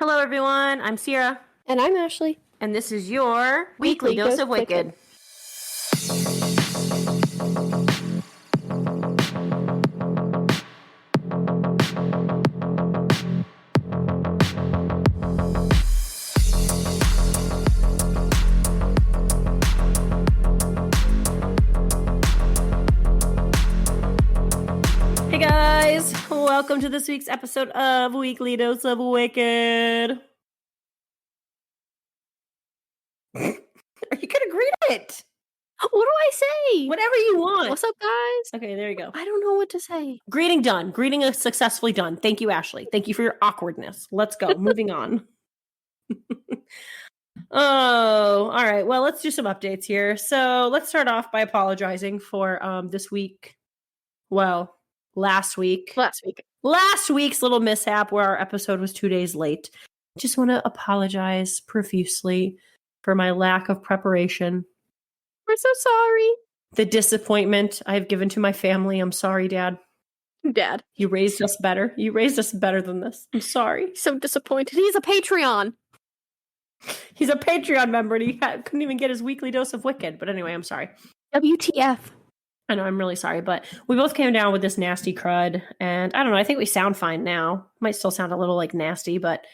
Hello, everyone. I'm Sierra, And I'm Ashley. and this is your weekly dose of Wicked. Hey guys, welcome to this week's episode of Weekly Dose of Wicked. Are you gonna greet it? What do I say? Whatever you want. What's up, guys? Okay, there you go. I don't know what to say. Greeting done. Greeting is successfully done. Thank you, Ashley. Thank you for your awkwardness. Let's go. Moving on. Oh, all right. Well, let's do some updates here. So let's start off by apologizing for this week. Well, last week. Last week's little mishap where our episode was 2 days late. Just want to apologize profusely for my lack of preparation. We're so sorry. The disappointment I've given to my family. I'm sorry, Dad. Dad. You raised us better. You raised us better than this. I'm sorry. So disappointed. He's a Patreon. He's a Patreon member and he couldn't even get his weekly dose of Wicked. But anyway, I'm sorry. WTF. I know, I'm really sorry, but we both came down with this nasty crud, and I don't know, I think we sound fine now. Might still sound a little like nasty, but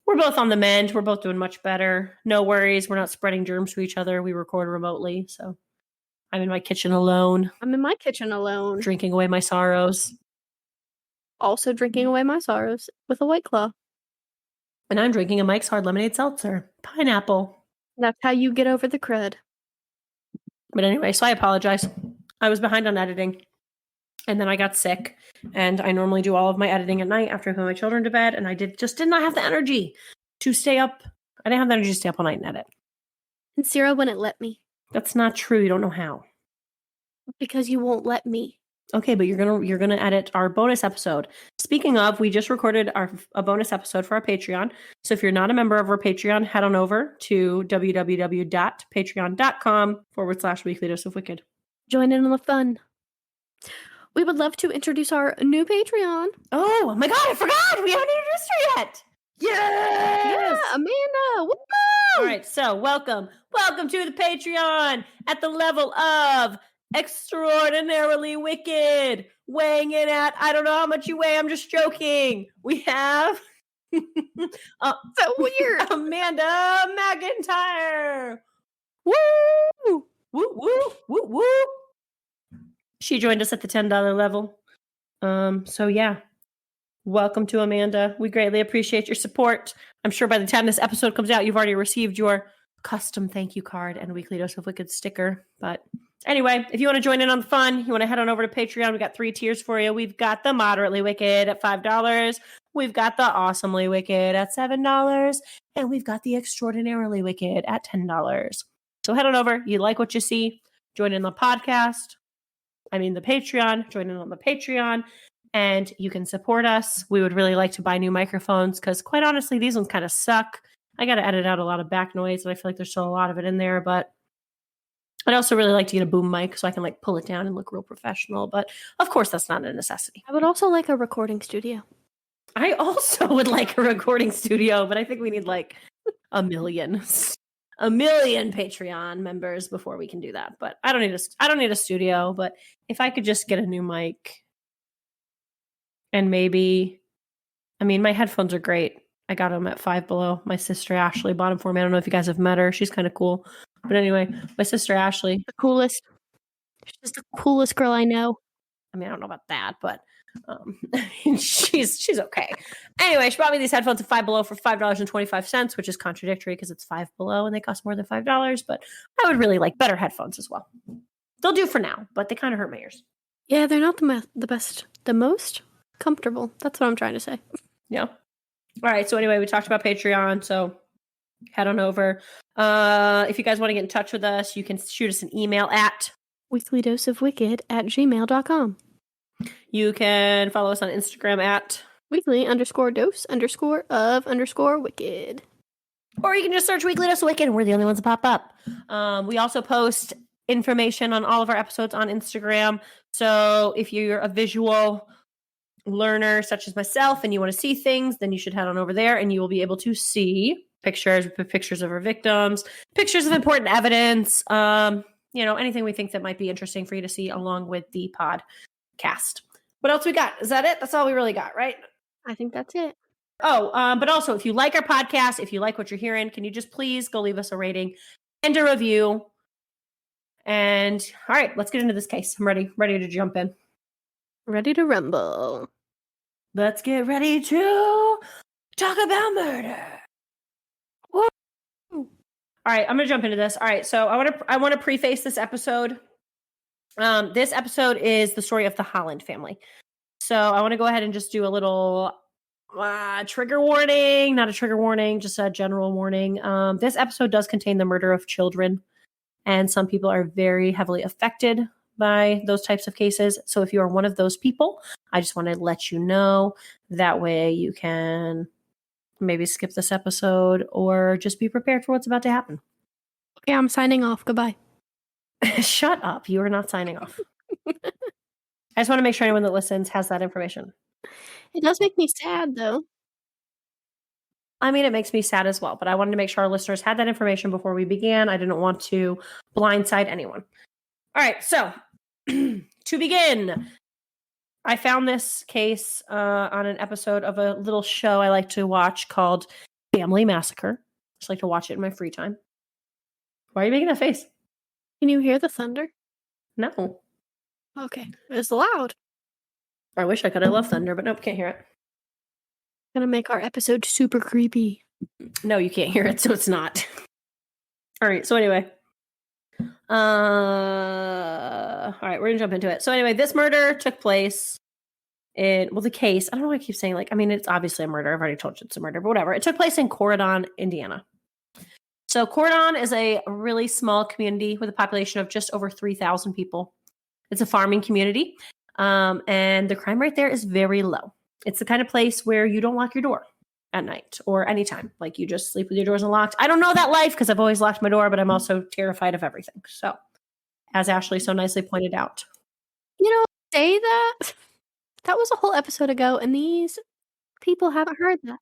we're both on the mend. We're both doing much better. No worries. We're not spreading germs to each other. We record remotely, so I'm in my kitchen alone. I'm in my kitchen alone. Drinking away my sorrows. Also drinking away my sorrows with a White Claw. And I'm drinking a Mike's Hard Lemonade Seltzer. Pineapple. That's how you get over the crud. But anyway, so I apologize. I was behind on editing, and then I got sick, and I normally do all of my editing at night after I put my children to bed, and I did not have the energy to stay up. I didn't have the energy to stay up all night and edit. And Sierra wouldn't let me. That's not true. You don't know how. Because you won't let me. Okay, but you're gonna edit our bonus episode. Speaking of, we just recorded a bonus episode for our Patreon. So if you're not a member of our Patreon, head on over to www.patreon.com/weekly dose of wicked. Join in on the fun. We would love to introduce our new Patreon. Oh my god, I forgot! We haven't introduced her yet! Yes! Yeah, Amanda! Woo! All right, so welcome to the Patreon at the level of Extraordinarily Wicked, weighing in at, I don't know how much you weigh, I'm just joking. We have so weird. Amanda McIntyre. Woo! Woo, woo, woo, woo. She joined us at the $10 level. So yeah, welcome to Amanda. We greatly appreciate your support. I'm sure by the time this episode comes out, you've already received your custom thank you card and Weekly Dose of Wicked sticker. But anyway, if you want to join in on the fun, you want to head on over to Patreon. We got 3 tiers for you. We've got the Moderately Wicked at $5. We've got the Awesomely Wicked at $7. And we've got the Extraordinarily Wicked at $10. So head on over. You like what you see, join in the podcast. The Patreon. Join in on the Patreon. And you can support us. We would really like to buy new microphones because quite honestly, these ones kind of suck. I got to edit out a lot of back noise, and I feel like there's still a lot of it in there. But I'd also really like to get a boom mic so I can pull it down and look real professional. But of course, that's not a necessity. I would also like a recording studio. I also would like a recording studio, but I think we need a million Patreon members before we can do that. But I don't need a studio. But if I could just get a new mic, and maybe, my headphones are great. I got them at Five Below. My sister Ashley bought them for me. I don't know if you guys have met her. She's kind of cool. But anyway, my sister Ashley. The coolest. She's the coolest girl I know. I don't know about that, but she's okay. Anyway, she brought me these headphones at Five Below for $5.25, which is contradictory because it's Five Below and they cost more than $5. But I would really like better headphones as well. They'll do for now, but they kind of hurt my ears. Yeah, they're not the best. The most comfortable. That's what I'm trying to say. Yeah. All right. So anyway, we talked about Patreon. So head on over. If you guys want to get in touch with us, you can shoot us an email at weeklydoseofwicked@gmail.com. You can follow us on Instagram at weekly_dose_of_wicked. Or you can just search Weekly Dose of Wicked and we're the only ones that pop up. We also post information on all of our episodes on Instagram. So if you're a visual learner such as myself and you want to see things, then you should head on over there and you will be able to see pictures of our victims, pictures of important evidence, anything we think that might be interesting for you to see along with the podcast. What else we got? Is that it? That's all we really got, right? I think that's it. Oh, but also if you like our podcast, if you like what you're hearing, can you just please go leave us a rating and a review? And all right, let's get into this case. I'm ready to jump in. Ready to rumble. Let's get ready to talk about murder. Woo! All right, I'm gonna jump into this. All right, so I want to preface this episode. This episode is the story of the Holland family. So I want to go ahead and just do a little trigger warning, not a trigger warning, just a general warning. This episode does contain the murder of children, and some people are very heavily affected by those types of cases. So if you are one of those people, I just want to let you know. That way you can maybe skip this episode or just be prepared for what's about to happen. Okay, I'm signing off. Goodbye. Shut up. You are not signing off. I just want to make sure anyone that listens has that information. It does make me sad, though. I mean, it makes me sad as well, but I wanted to make sure our listeners had that information before we began. I didn't want to blindside anyone. All right, so to begin, I found this case on an episode of a little show I like to watch called Family Massacre. I just like to watch it in my free time. Why are you making that face? Can you hear the thunder? No. Okay, it's loud. I wish I could. I love thunder, but nope, can't hear it. Gonna make our episode super creepy. No, you can't hear it, so it's not. All right, so anyway. All right, we're gonna jump into it. So anyway, this murder took place the case, I don't know why I keep saying it's obviously a murder. I've already told you it's a murder, but whatever. It took place in Corydon, Indiana. So Corydon is a really small community with a population of just over 3,000 people. It's a farming community, and the crime rate there is very low. It's the kind of place where you don't lock your door at night or anytime. Like, you just sleep with your doors unlocked. I don't know that life because I've always locked my door, but I'm also terrified of everything. So, as Ashley so nicely pointed out. Say that. That was a whole episode ago, and these people haven't heard that.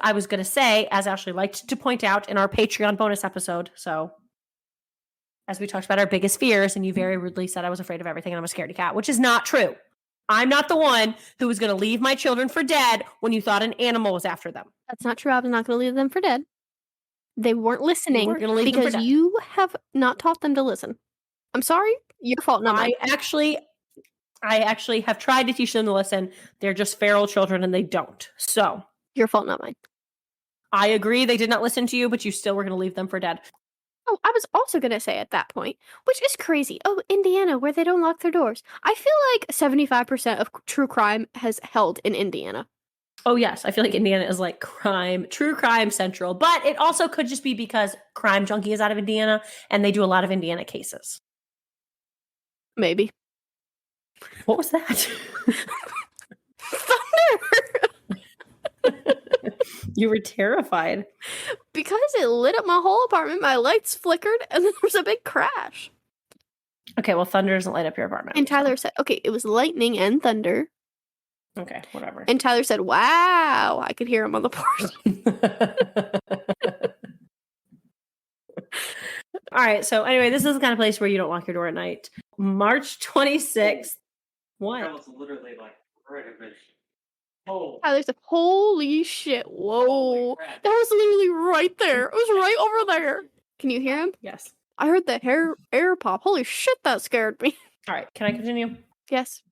I was going to say, as Ashley liked to point out in our Patreon bonus episode. So, as we talked about our biggest fears, and you very rudely said I was afraid of everything and I'm a scaredy cat, which is not true. I'm not the one who was going to leave my children for dead when you thought an animal was after them. That's not true. I was not going to leave them for dead. They weren't listening because you have not taught them to listen. I'm sorry. Your fault, not mine. I actually have tried to teach them to listen. They're just feral children and they don't. So. Your fault, not mine. I agree they did not listen to you, but you still were going to leave them for dead. Oh, I was also going to say at that point, which is crazy. Oh, Indiana, where they don't lock their doors. I feel like 75% of true crime has held in Indiana. Oh, yes. I feel like Indiana is like true crime central. But it also could just be because Crime Junkie is out of Indiana and they do a lot of Indiana cases. Maybe. What was that? Thunder! You were terrified. Because it lit up my whole apartment, my lights flickered, and then there was a big crash. Okay, well, thunder doesn't light up your apartment. And Tyler said, okay, it was lightning and thunder. Okay, whatever. And Tyler said, wow, I could hear him on the porch. All right, so anyway, this is the kind of place where you don't lock your door at night. March 26th. What? That was literally like right of it. Oh. Tyler said, holy shit, whoa. That was literally right there. It was right over there. Can you hear him? Yes. I heard the air pop. Holy shit, that scared me. All right, can I continue? Yes.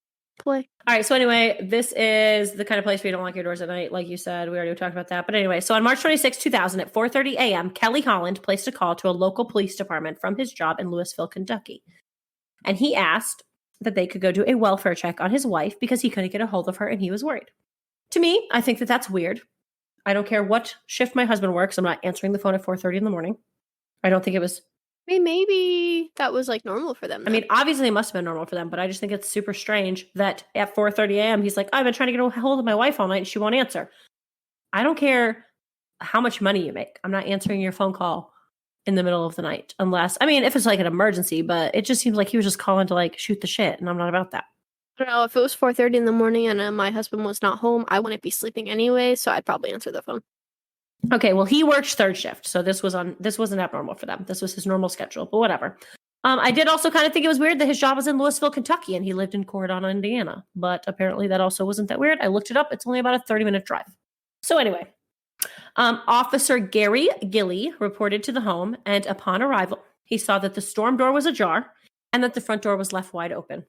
Play. All right, so anyway, this is the kind of place where you don't lock your doors at night. Like you said, we already talked about that. But anyway, so on March 26, 2000 at 4:30 a.m., Kelly Holland placed a call to a local police department from his job in Louisville, Kentucky. And he asked that they could go do a welfare check on his wife because he couldn't get a hold of her and he was worried. To me, I think that that's weird. I don't care what shift my husband works. I'm not answering the phone at 4:30 in the morning. I don't think it was... I mean, maybe that was like normal for them. I mean, obviously it must have been normal for them, but I just think it's super strange that at 4:30 a.m. he's like, I've been trying to get a hold of my wife all night and she won't answer. I don't care how much money you make. I'm not answering your phone call in the middle of the night unless, I mean, if it's like an emergency, but it just seems like he was just calling to like shoot the shit and I'm not about that. I don't know, if it was 4:30 in the morning and my husband was not home, I wouldn't be sleeping anyway, so I'd probably answer the phone. Okay, well, he worked third shift, so this wasn't abnormal for them. This was his normal schedule, but whatever. I did also kind of think it was weird that his job was in Louisville, Kentucky, and he lived in Corydon, Indiana. But apparently that also wasn't that weird. I looked it up. It's only about a 30-minute drive. So anyway, Officer Gary Gilly reported to the home, and upon arrival, he saw that the storm door was ajar and that the front door was left wide open.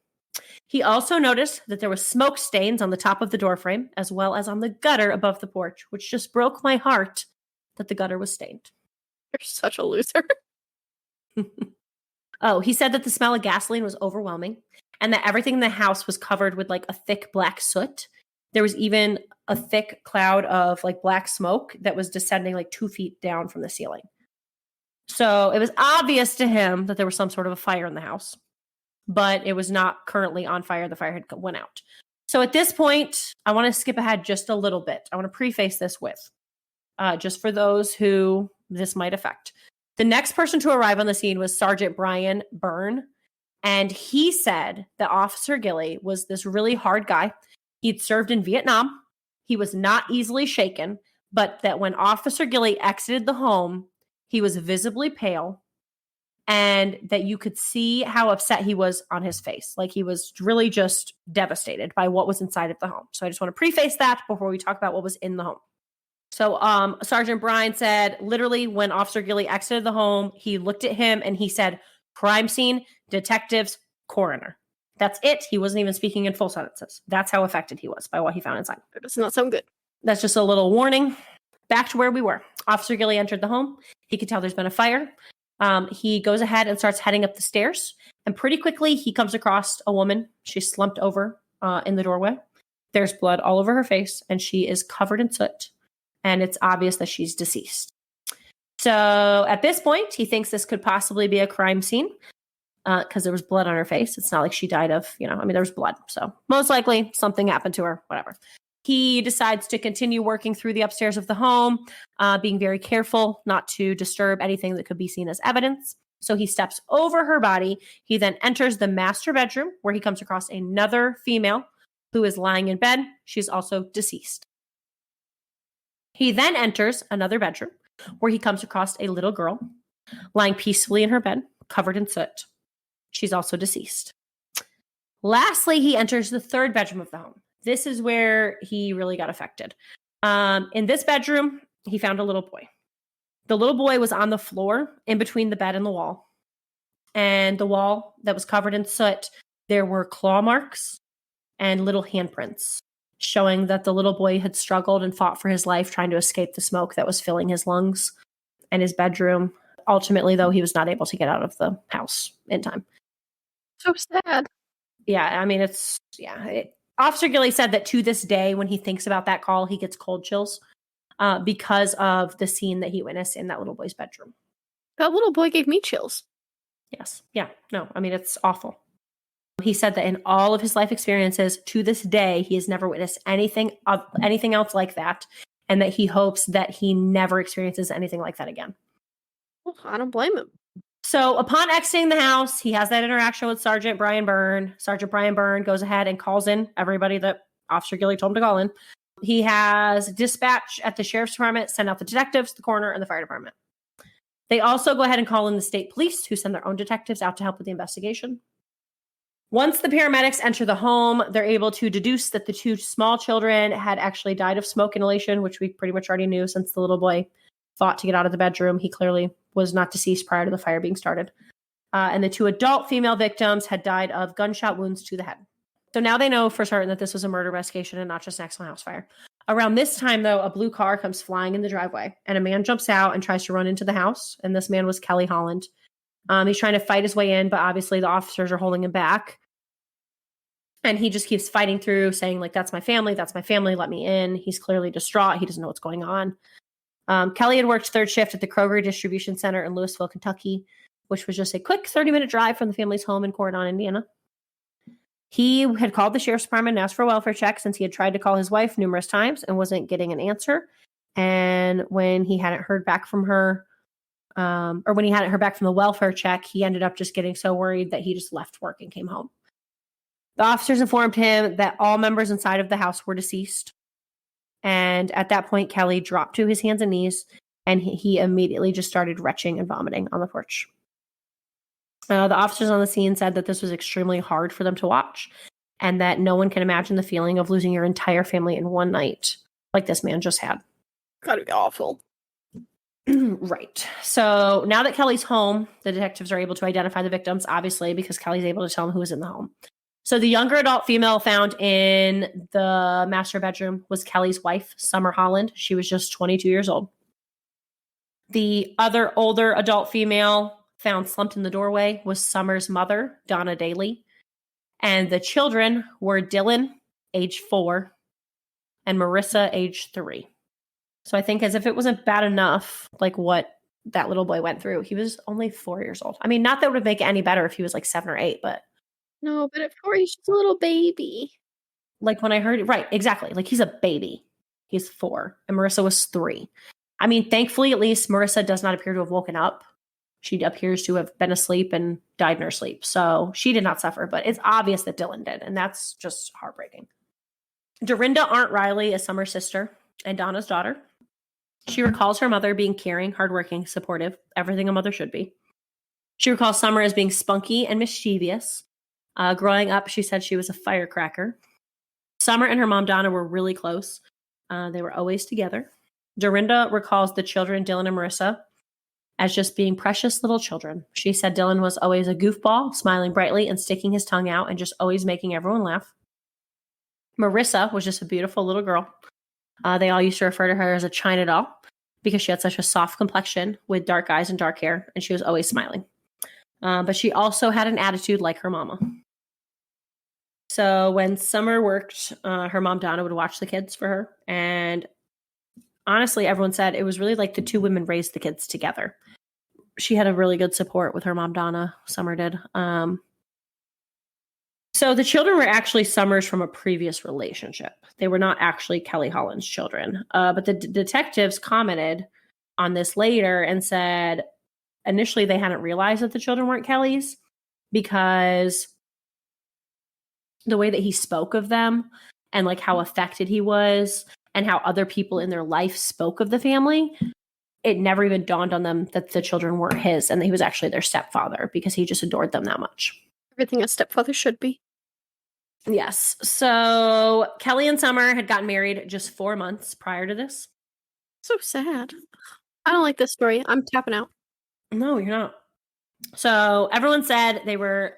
He also noticed that there was smoke stains on the top of the doorframe, as well as on the gutter above the porch, which just broke my heart that the gutter was stained. You're such a loser. Oh, he said that the smell of gasoline was overwhelming and that everything in the house was covered with like a thick black soot. There was even a thick cloud of like black smoke that was descending like 2 feet down from the ceiling. So it was obvious to him that there was some sort of a fire in the house, but it was not currently on fire. The fire had went out. So at this point, I want to skip ahead just a little bit. I want to preface this with, just for those who this might affect. The next person to arrive on the scene was Sergeant Brian Byrne. And he said that Officer Gilly was this really hard guy. He'd served in Vietnam. He was not easily shaken, but that when Officer Gilly exited the home, he was visibly pale and that you could see how upset he was on his face. Like he was really just devastated by what was inside of the home. So I just want to preface that before we talk about what was in the home. So Sergeant Bryan said, literally, when Officer Gilly exited the home, he looked at him and he said, crime scene, detectives, coroner. That's it. He wasn't even speaking in full sentences. That's how affected he was by what he found inside. That does not sound good. That's just a little warning. Back to where we were. Officer Gilly entered the home. He could tell there's been a fire. He goes ahead and starts heading up the stairs. And pretty quickly, he comes across a woman. She's slumped over in the doorway. There's blood all over her face, and she is covered in soot. And it's obvious that she's deceased. So at this point, he thinks this could possibly be a crime scene because there was blood on her face. It's not like she died of, there was blood. So most likely something happened to her, whatever. He decides to continue working through the upstairs of the home, being very careful not to disturb anything that could be seen as evidence. So he steps over her body. He then enters the master bedroom where he comes across another female who is lying in bed. She's also deceased. He then enters another bedroom where he comes across a little girl lying peacefully in her bed, covered in soot. She's also deceased. Lastly, he enters the third bedroom of the home. This is where he really got affected. In this bedroom, he found a little boy. The little boy was on the floor in between the bed and the wall. And the wall that was covered in soot, there were claw marks and little handprints, showing that the little boy had struggled and fought for his life trying to escape the smoke that was filling his lungs and his bedroom. Ultimately, though, he was not able to get out of the house in time. So sad. Yeah, Officer Gilly said that to this day, when he thinks about that call, he gets cold chills because of the scene that he witnessed in that little boy's bedroom. That little boy gave me chills. Yes. Yeah. No, it's awful. He said that in all of his life experiences, to this day, he has never witnessed anything else like that, and that he hopes that he never experiences anything like that again. Well, I don't blame him. So upon exiting the house, he has that interaction with Sergeant Brian Byrne. Sergeant Brian Byrne goes ahead and calls in everybody that Officer Gilly told him to call in. He has dispatch at the sheriff's department, send out the detectives, the coroner, and the fire department. They also go ahead and call in the state police, who send their own detectives out to help with the investigation. Once the paramedics enter the home, they're able to deduce that the two small children had actually died of smoke inhalation, which we pretty much already knew since the little boy fought to get out of the bedroom. He clearly was not deceased prior to the fire being started. And the two adult female victims had died of gunshot wounds to the head. So now they know for certain that this was a murder investigation and not just an accidental house fire. Around this time, though, a blue car comes flying in the driveway, and a man jumps out and tries to run into the house. And this man was Kelly Holland. He's trying to fight his way in, but obviously the officers are holding him back. And he just keeps fighting through, saying, like, that's my family, let me in. He's clearly distraught. He doesn't know what's going on. Kelly had worked third shift at the Kroger Distribution Center in Louisville, Kentucky, which was just a quick 30-minute drive from the family's home in Corydon, Indiana. He had called the sheriff's department and asked for a welfare check since he had tried to call his wife numerous times and wasn't getting an answer. And when he hadn't heard back from her, or when he hadn't heard back from the welfare check, he ended up just getting so worried that he just left work and came home. The officers informed him that all members inside of the house were deceased. And at that point, Kelly dropped to his hands and knees, and he immediately just started retching and vomiting on the porch. The officers on the scene said that this was extremely hard for them to watch, and that no one can imagine the feeling of losing your entire family in one night, like this man just had. Gotta be awful. Right. So now that Kelly's home, the detectives are able to identify the victims, obviously, because Kelly's able to tell them who was in the home. So the younger adult female found in the master bedroom was Kelly's wife, Summer Holland. She was just 22 years old. The other older adult female found slumped in the doorway was Summer's mother, Donna Daly. And the children were Dylan, age 4, and Marissa, age 3. So I think as if it wasn't bad enough, like what that little boy went through, he was only 4 years old. I mean, not that would make it any better if he was like 7 or 8, but. No, but at 4, he's just a little baby. Like when I heard it, right, exactly. Like he's a baby. He's 4, and Marissa was 3. I mean, thankfully, at least Marissa does not appear to have woken up. She appears to have been asleep and died in her sleep. So she did not suffer, but it's obvious that Dylan did, and that's just heartbreaking. Dorinda Arndt Riley is Summer's sister and Donna's daughter. She recalls her mother being caring, hardworking, supportive, everything a mother should be. She recalls Summer as being spunky and mischievous. Growing up, she said she was a firecracker. Summer and her mom, Donna, were really close. They were always together. Dorinda recalls the children, Dylan and Marissa, as just being precious little children. She said Dylan was always a goofball, smiling brightly and sticking his tongue out and just always making everyone laugh. Marissa was just a beautiful little girl. They all used to refer to her as a China doll because she had such a soft complexion with dark eyes and dark hair, and she was always smiling. But she also had an attitude like her mama. So when Summer worked, her mom, Donna, would watch the kids for her. And honestly, everyone said it was really like the two women raised the kids together. She had a really good support with her mom, Donna. Summer did. So the children were actually Summer's from a previous relationship. They were not actually Kelly Holland's children. But the detectives commented on this later and said initially they hadn't realized that the children weren't Kelly's because the way that he spoke of them and like how affected he was and how other people in their life spoke of the family, it never even dawned on them that the children weren't his and that he was actually their stepfather because he just adored them that much. Everything a stepfather should be. Yes. So Kelly and Summer had gotten married just 4 months prior to this. So sad. I don't like this story. I'm tapping out. No, you're not. So everyone said they were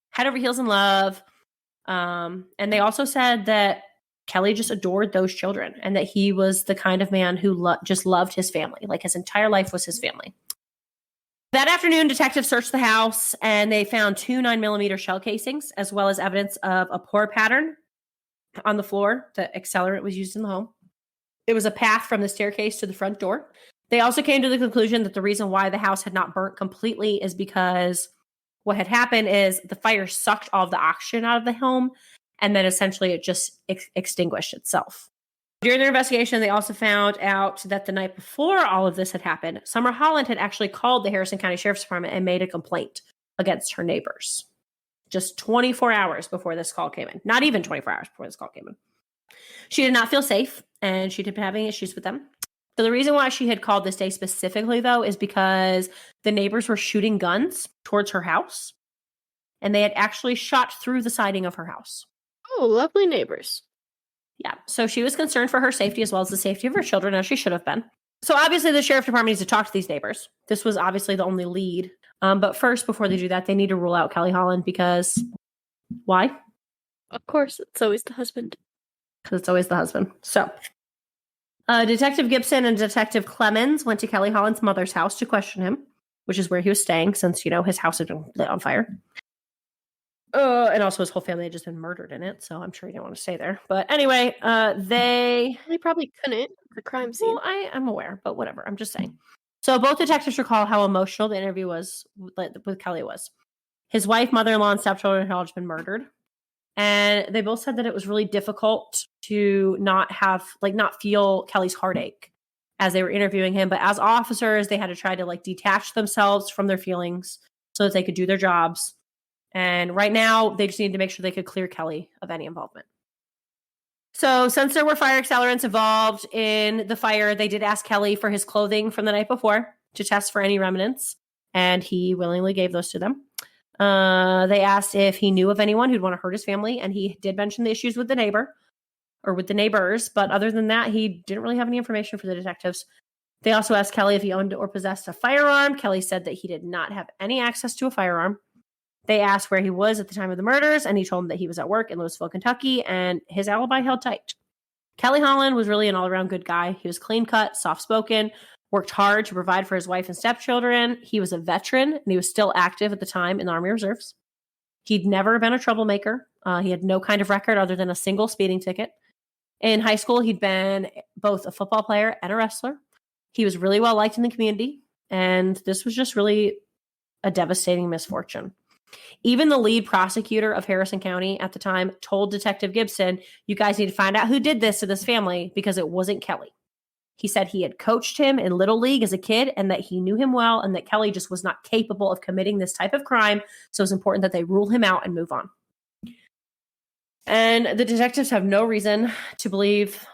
head over heels in love. And they also said that Kelly just adored those children and that he was the kind of man who just loved his family. Like his entire life was his family. That afternoon, detectives searched the house and they found 2 9mm shell casings, as well as evidence of a pour pattern on the floor. The accelerant was used in the home. It was a path from the staircase to the front door. They also came to the conclusion that the reason why the house had not burnt completely is because what had happened is the fire sucked all of the oxygen out of the home, and then essentially it just extinguished itself. During their investigation, they also found out that the night before all of this had happened, Summer Holland had actually called the Harrison County Sheriff's Department and made a complaint against her neighbors. Just 24 hours before this call came in. Not even 24 hours before this call came in. She did not feel safe, and she had been having issues with them. So the reason why she had called this day specifically, though, is because the neighbors were shooting guns towards her house, and they had actually shot through the siding of her house. Oh, lovely neighbors. Yeah, so she was concerned for her safety as well as the safety of her children, as she should have been. So obviously the sheriff department needs to talk to these neighbors. This was obviously the only lead. But first, before they do that, they need to rule out Kelly Holland because why? Of course, it's always the husband. Because it's always the husband. So Detective Gibson and Detective Clemens went to Kelly Holland's mother's house to question him, which is where he was staying since, you know, his house had been lit on fire. And also his whole family had just been murdered in it, so I'm sure he didn't want to stay there. But anyway, they probably couldn't. It's a crime scene. Well, I'm aware, but whatever. I'm just saying. So both detectives recall how emotional the interview was with Kelly was. His wife, mother-in-law, and stepchildren had all just been murdered. And they both said that it was really difficult to not feel Kelly's heartache as they were interviewing him. But as officers, they had to try to detach themselves from their feelings so that they could do their jobs. And right now, they just needed to make sure they could clear Kelly of any involvement. So since there were fire accelerants involved in the fire, they did ask Kelly for his clothing from the night before to test for any remnants, and he willingly gave those to them. They asked if he knew of anyone who'd want to hurt his family, and he did mention the issues with the neighbor or with the neighbors, but other than that, he didn't really have any information for the detectives. They also asked Kelly if he owned or possessed a firearm. Kelly said that he did not have any access to a firearm. They asked where he was at the time of the murders, and he told them that he was at work in Louisville, Kentucky, and his alibi held tight. Kelly Holland was really an all-around good guy. He was clean-cut, soft-spoken, worked hard to provide for his wife and stepchildren. He was a veteran, and he was still active at the time in the Army Reserves. He'd never been a troublemaker. He had no kind of record other than a single speeding ticket. In high school, he'd been both a football player and a wrestler. He was really well liked in the community, and this was just really a devastating misfortune. Even the lead prosecutor of Harrison County at the time told Detective Gibson, "You guys need to find out who did this to this family because it wasn't Kelly." He said he had coached him in Little League as a kid and that he knew him well and that Kelly just was not capable of committing this type of crime, so it's important that they rule him out and move on. And the detectives have no reason to believe,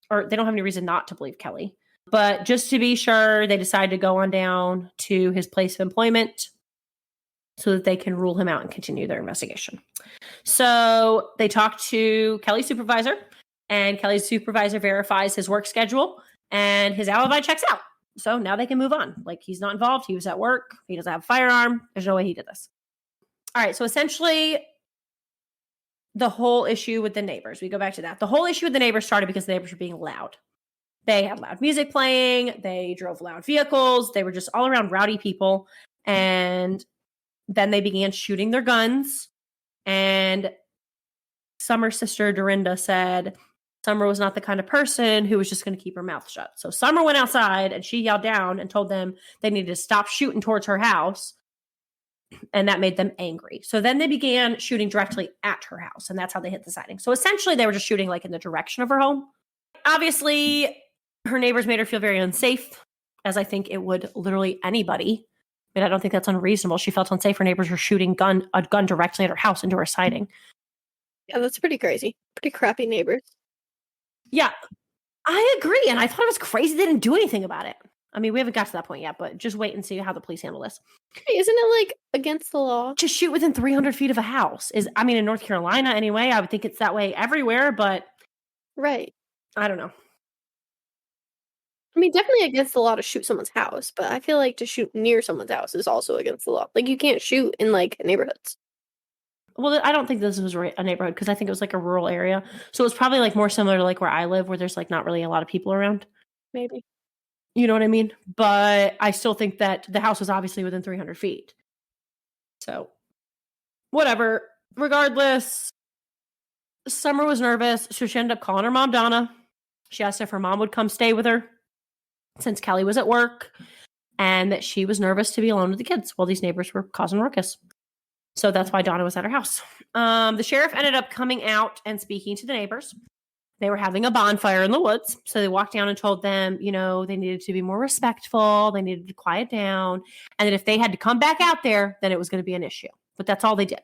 or they don't have any reason not to believe Kelly. But just to be sure, they decided to go on down to his place of employment so that they can rule him out and continue their investigation. So they talked to Kelly's supervisor, and Kelly's supervisor verifies his work schedule, and his alibi checks out. So now they can move on. Like, he's not involved. He was at work. He doesn't have a firearm. There's no way he did this. All right, so essentially, the whole issue with the neighbors, we go back to that. The whole issue with the neighbors started because the neighbors were being loud. They had loud music playing. They drove loud vehicles. They were just all around rowdy people. And then they began shooting their guns. And Summer's sister, Dorinda, said Summer was not the kind of person who was just going to keep her mouth shut. So Summer went outside and she yelled down and told them they needed to stop shooting towards her house. And that made them angry. So then they began shooting directly at her house. And that's how they hit the siding. So essentially, they were just shooting like in the direction of her home. Obviously, her neighbors made her feel very unsafe, as I think it would literally anybody. I mean, I don't think that's unreasonable. She felt unsafe. Her neighbors were shooting a gun directly at her house into her siding. Yeah, that's pretty crazy. Pretty crappy neighbors. Yeah, I agree. And I thought it was crazy they didn't do anything about it. I mean, we haven't got to that point yet, but just wait and see how the police handle this. Hey, isn't it like against the law? To shoot within 300 feet of a house is, I mean, in North Carolina anyway, I would think it's that way everywhere, but Right. I don't know. I mean, definitely against the law to shoot someone's house, but I feel like to shoot near someone's house is also against the law. Like, you can't shoot in, like, neighborhoods. Well, I don't think this was a neighborhood because I think it was like a rural area. So it was probably like more similar to like where I live, where there's like not really a lot of people around. Maybe. You know what I mean? But I still think that the house was obviously within 300 feet. So whatever. Regardless, Summer was nervous. So she ended up calling her mom, Donna. She asked if her mom would come stay with her since Kelly was at work and that she was nervous to be alone with the kids while these neighbors were causing ruckus. So that's why Donna was at her house. The sheriff ended up coming out and speaking to the neighbors. They were having a bonfire in the woods. So they walked down and told them, you know, they needed to be more respectful. They needed to quiet down. And that if they had to come back out there, then it was going to be an issue. But that's all they did.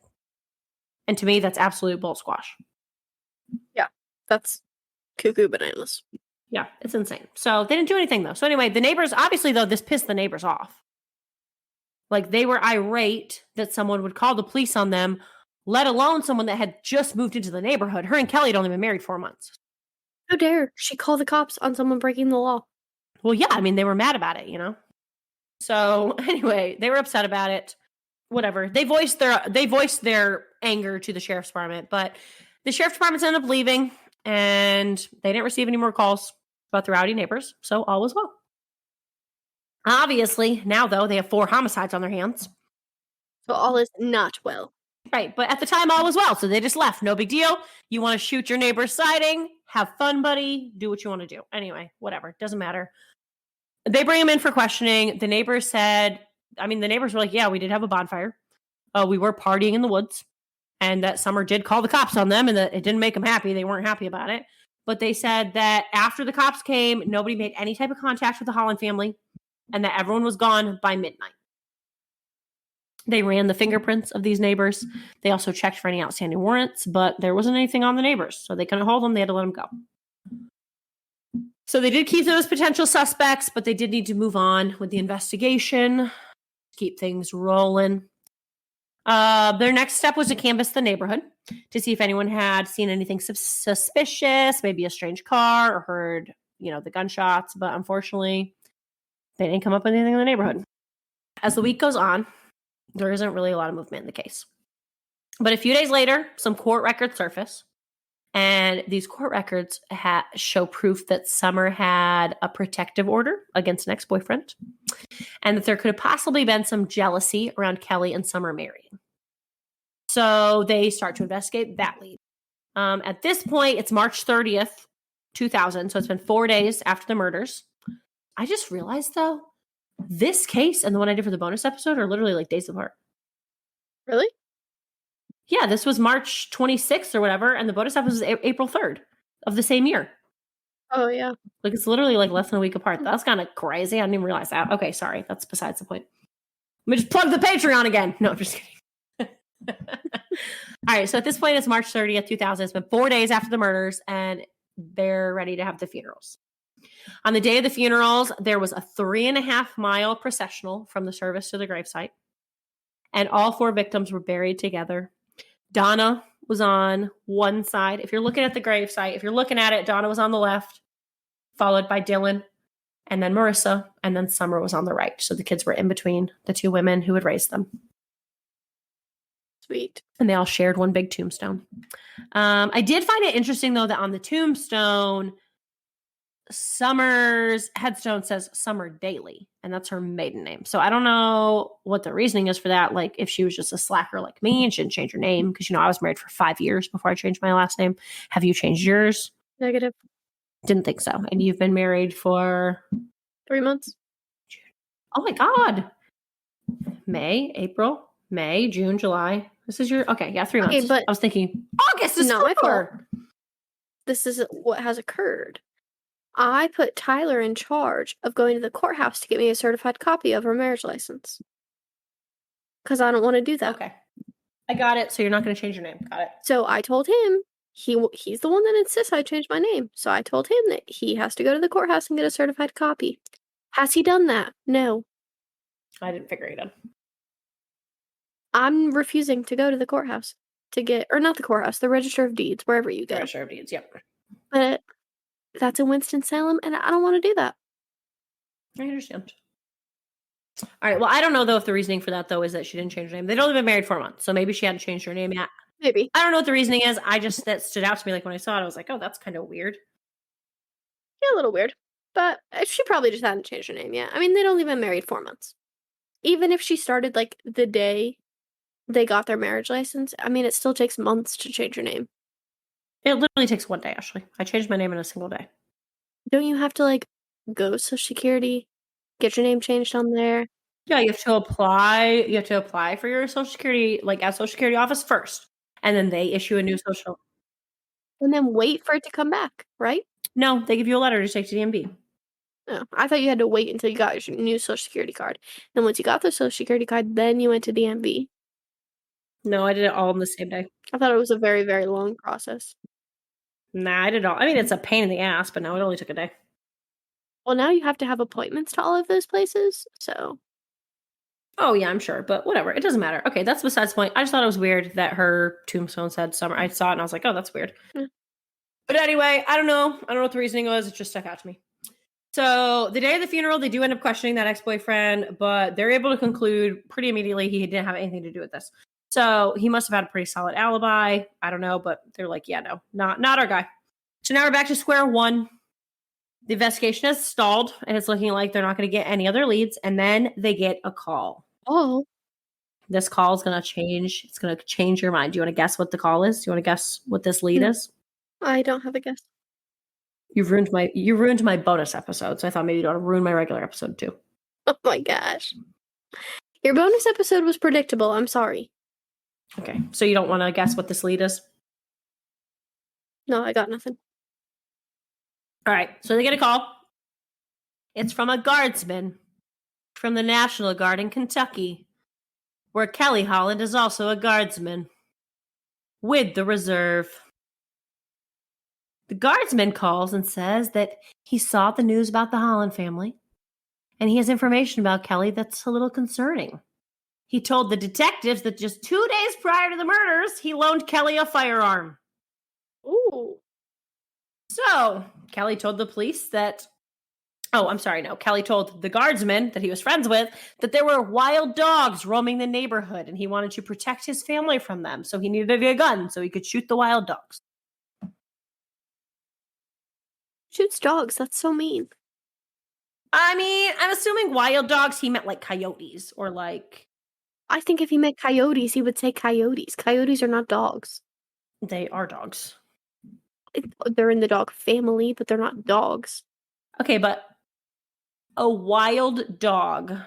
And to me, that's absolute bull squash. Yeah, that's cuckoo bananas. Yeah, it's insane. So they didn't do anything, though. So anyway, the neighbors, obviously, though, this pissed the neighbors off. Like, they were irate that someone would call the police on them, let alone someone that had just moved into the neighborhood. Her and Kelly had only been married 4 months. How dare she call the cops on someone breaking the law? Well, yeah, I mean, they were mad about it, you know? So anyway, they were upset about it. Whatever. They voiced their anger to the sheriff's department, but the sheriff's department ended up leaving, and they didn't receive any more calls about the rowdy neighbors, so all was well. Obviously, now, though, they have 4 homicides on their hands. So all is not well. Right, but at the time, all was well, so they just left. No big deal. You want to shoot your neighbor's siding? Have fun, buddy. Do what you want to do. Anyway, whatever. Doesn't matter. They bring him in for questioning. The neighbors said, the neighbors were like, yeah, we did have a bonfire. We were partying in the woods. And that Summer did call the cops on them, and that it didn't make them happy. They weren't happy about it. But they said that after the cops came, nobody made any type of contact with the Holland family, and that everyone was gone by midnight. They ran the fingerprints of these neighbors. They also checked for any outstanding warrants, but there wasn't anything on the neighbors, so they couldn't hold them. They had to let them go. So they did keep those potential suspects, but they did need to move on with the investigation, keep things rolling. Their next step was to canvass the neighborhood to see if anyone had seen anything suspicious, maybe a strange car or heard, the gunshots. But unfortunately, they didn't come up with anything in the neighborhood. As the week goes on, there isn't really a lot of movement in the case. But a few days later, some court records surface. And these court records show proof that Summer had a protective order against an ex-boyfriend, and that there could have possibly been some jealousy around Kelly and Summer marrying. So they start to investigate that lead. At this point, it's March 30th, 2000. So it's been 4 days after the murders. I just realized, though, this case and the one I did for the bonus episode are literally like days apart. Really? Yeah, this was March 26th or whatever, and the bonus episode was April 3rd of the same year. Oh, yeah. Like, it's literally like less than a week apart. That's kind of crazy. I didn't even realize that. Okay, sorry. That's besides the point. Let me just plug the Patreon again. No, I'm just kidding. All right, so at this point, it's March 30th, 2000. It's been 4 days after the murders, and they're ready to have the funerals. On the day of the funerals, there was a 3.5-mile processional from the service to the gravesite, and all 4 victims were buried together. Donna was on one side. If you're looking at the gravesite, if you're looking at it, Donna was on the left, followed by Dylan, and then Marissa, and then Summer was on the right. So the kids were in between the 2 women who had raised them. Sweet. And they all shared one big tombstone. I did find it interesting, though, that on the tombstone, Summer's headstone says Summer Daly, and that's her maiden name. So I don't know what the reasoning is for that. Like, if she was just a slacker like me and she didn't change her name, because, I was married for 5 years before I changed my last name. Have you changed yours? Negative. Didn't think so. And you've been married for 3 months. Oh my God. April, May, June, July. This is your, okay, yeah, 3 months. Okay, but I was thinking, August is not my fault. over. This is what has occurred. I put Tyler in charge of going to the courthouse to get me a certified copy of her marriage license. Because I don't want to do that. Okay. I got it. So you're not going to change your name. Got it. So I told him, he's the one that insists I change my name. So I told him that he has to go to the courthouse and get a certified copy. Has he done that? No. I didn't figure it out. I'm refusing to go to the courthouse to get, or not the courthouse, the Register of Deeds, wherever you go. Register of Deeds, yep. But that's in Winston-Salem, and I don't want to do that. I understand. All right. Well, I don't know, though, if the reasoning for that, though, is that she didn't change her name. They'd only been married 4 months, so maybe she hadn't changed her name yet. Maybe. I don't know what the reasoning is. That stood out to me. Like, when I saw it, I was like, oh, that's kind of weird. Yeah, a little weird. But she probably just hadn't changed her name yet. I mean, they'd only been married 4 months. Even if she started, like, the day they got their marriage license, I mean, it still takes months to change your name. It literally takes 1 day, Ashley. I changed my name in a single day. Don't you have to, like, go to Social Security, get your name changed on there? Yeah, you have to apply. You have to apply for your Social Security, like, at Social Security office first. And then they issue a new social. And then wait for it to come back, right? No, they give you a letter to take to DMV. No, I thought you had to wait until you got your new Social Security card. Then once you got the Social Security card, then you went to DMV. No, I did it all in the same day. I thought it was a very, very long process. Nah, I did it all. I mean, it's a pain in the ass, but no, it only took a day. Well, now you have to have appointments to all of those places, so. Oh, yeah, I'm sure. But whatever. It doesn't matter. Okay, that's besides the point. I just thought it was weird that her tombstone said Summer. I saw it and I was like, oh, that's weird. Yeah. But anyway, I don't know. I don't know what the reasoning was. It just stuck out to me. So the day of the funeral, they do end up questioning that ex-boyfriend, but they're able to conclude pretty immediately he didn't have anything to do with this. So he must have had a pretty solid alibi. I don't know, but they're like, yeah, no, not our guy. So now we're back to square one. The investigation has stalled, and it's looking like they're not going to get any other leads. And then they get a call. Oh. This call is going to change. It's going to change your mind. Do you want to guess what the call is? Do you want to guess what this lead is? I don't have a guess. You ruined my bonus episode, so I thought maybe you'd want to ruin my regular episode too. Oh my gosh. Your bonus episode was predictable. I'm sorry. Okay, so you don't want to guess what this lead is? No, I got nothing. All right, so they get a call. It's from a guardsman from the National Guard in Kentucky. where Kelly Holland is also a guardsman with the reserve. The guardsman calls and says that he saw the news about the Holland family, and he has information about Kelly that's a little concerning. He told the detectives that just 2 days prior to the murders, he loaned Kelly a firearm. Ooh. So, Kelly told the police that... Kelly told the guardsman that he was friends with that there were wild dogs roaming the neighborhood, and he wanted to protect his family from them. So he needed a gun so he could shoot the wild dogs. Shoots dogs. That's so mean. I mean, I'm assuming wild dogs, he meant like coyotes or like... I think if he meant coyotes, he would say coyotes. Coyotes are not dogs. They are dogs. They're in the dog family, but they're not dogs. Okay, but a wild dog.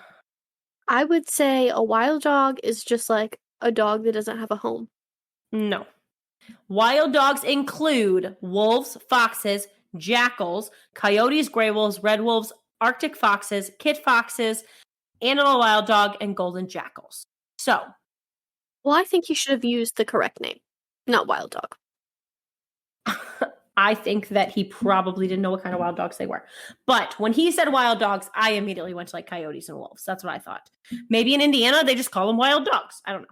I would say a wild dog is just like a dog that doesn't have a home. No. Wild dogs include wolves, foxes, jackals, coyotes, gray wolves, red wolves, Arctic foxes, kit foxes, animal wild dog, and golden jackals. So, Well, I think you should have used the correct name, not wild dog. I think that he probably didn't know what kind of wild dogs they were. But when he said wild dogs, I immediately went to like coyotes and wolves. That's what I thought. Maybe in Indiana, they just call them wild dogs. I don't know.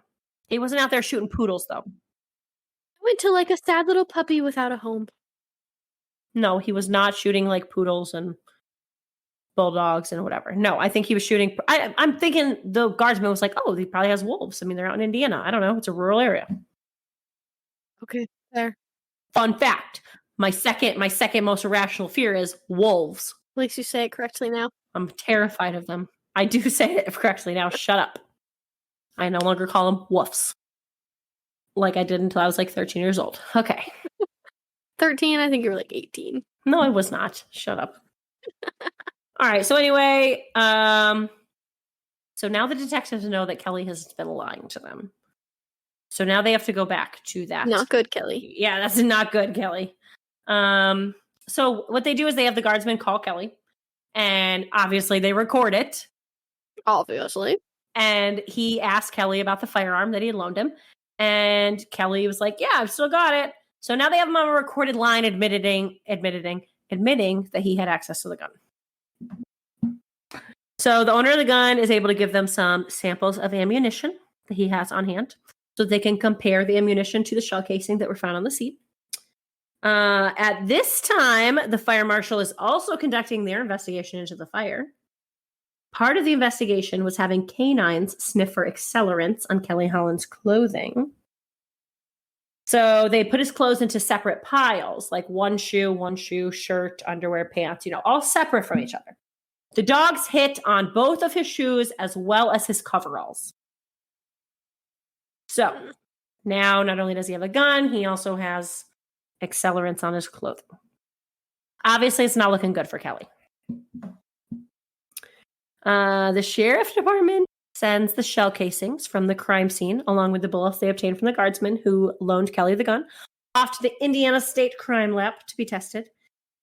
He wasn't out there shooting poodles, though. I went to like a sad little puppy without a home. No, he was not shooting like poodles and bulldogs and whatever. No, I think he was shooting. I'm thinking the guardsman was like, oh, he probably has wolves. I mean, they're out in Indiana. I don't know. It's a rural area. Okay, there. Fun fact. My second most irrational fear is wolves. At least you say it correctly now. I'm terrified of them. I do say it correctly now. Shut up. I no longer call them woofs. Like I did until I was like 13 years old. Okay. 13, I think you were like 18. No, I was not. Shut up. All right. So anyway, so now the detectives know that Kelly has been lying to them. So now they have to go back to that. Not good, Kelly. Yeah, that's not good, Kelly. So what they do is they have the guardsman call Kelly, and obviously they record it. Obviously. And he asked Kelly about the firearm that he had loaned him, and Kelly was like, "Yeah, I've still got it." So now they have him on a recorded line admitting that he had access to the gun. So the owner of the gun is able to give them some samples of ammunition that he has on hand, so they can compare the ammunition to the shell casing that were found on the seat. At this time, the fire marshal is also conducting their investigation into the fire. Part of the investigation was having canines sniff for accelerants on Kelly Holland's clothing. So they put his clothes into separate piles, like one shoe, shirt, underwear, pants, all separate from each other. The dogs hit on both of his shoes as well as his coveralls. So now not only does he have a gun, he also has accelerants on his clothing. Obviously, it's not looking good for Kelly. The sheriff department sends the shell casings from the crime scene, along with the bullets they obtained from the guardsman who loaned Kelly the gun, off to the Indiana State Crime Lab to be tested.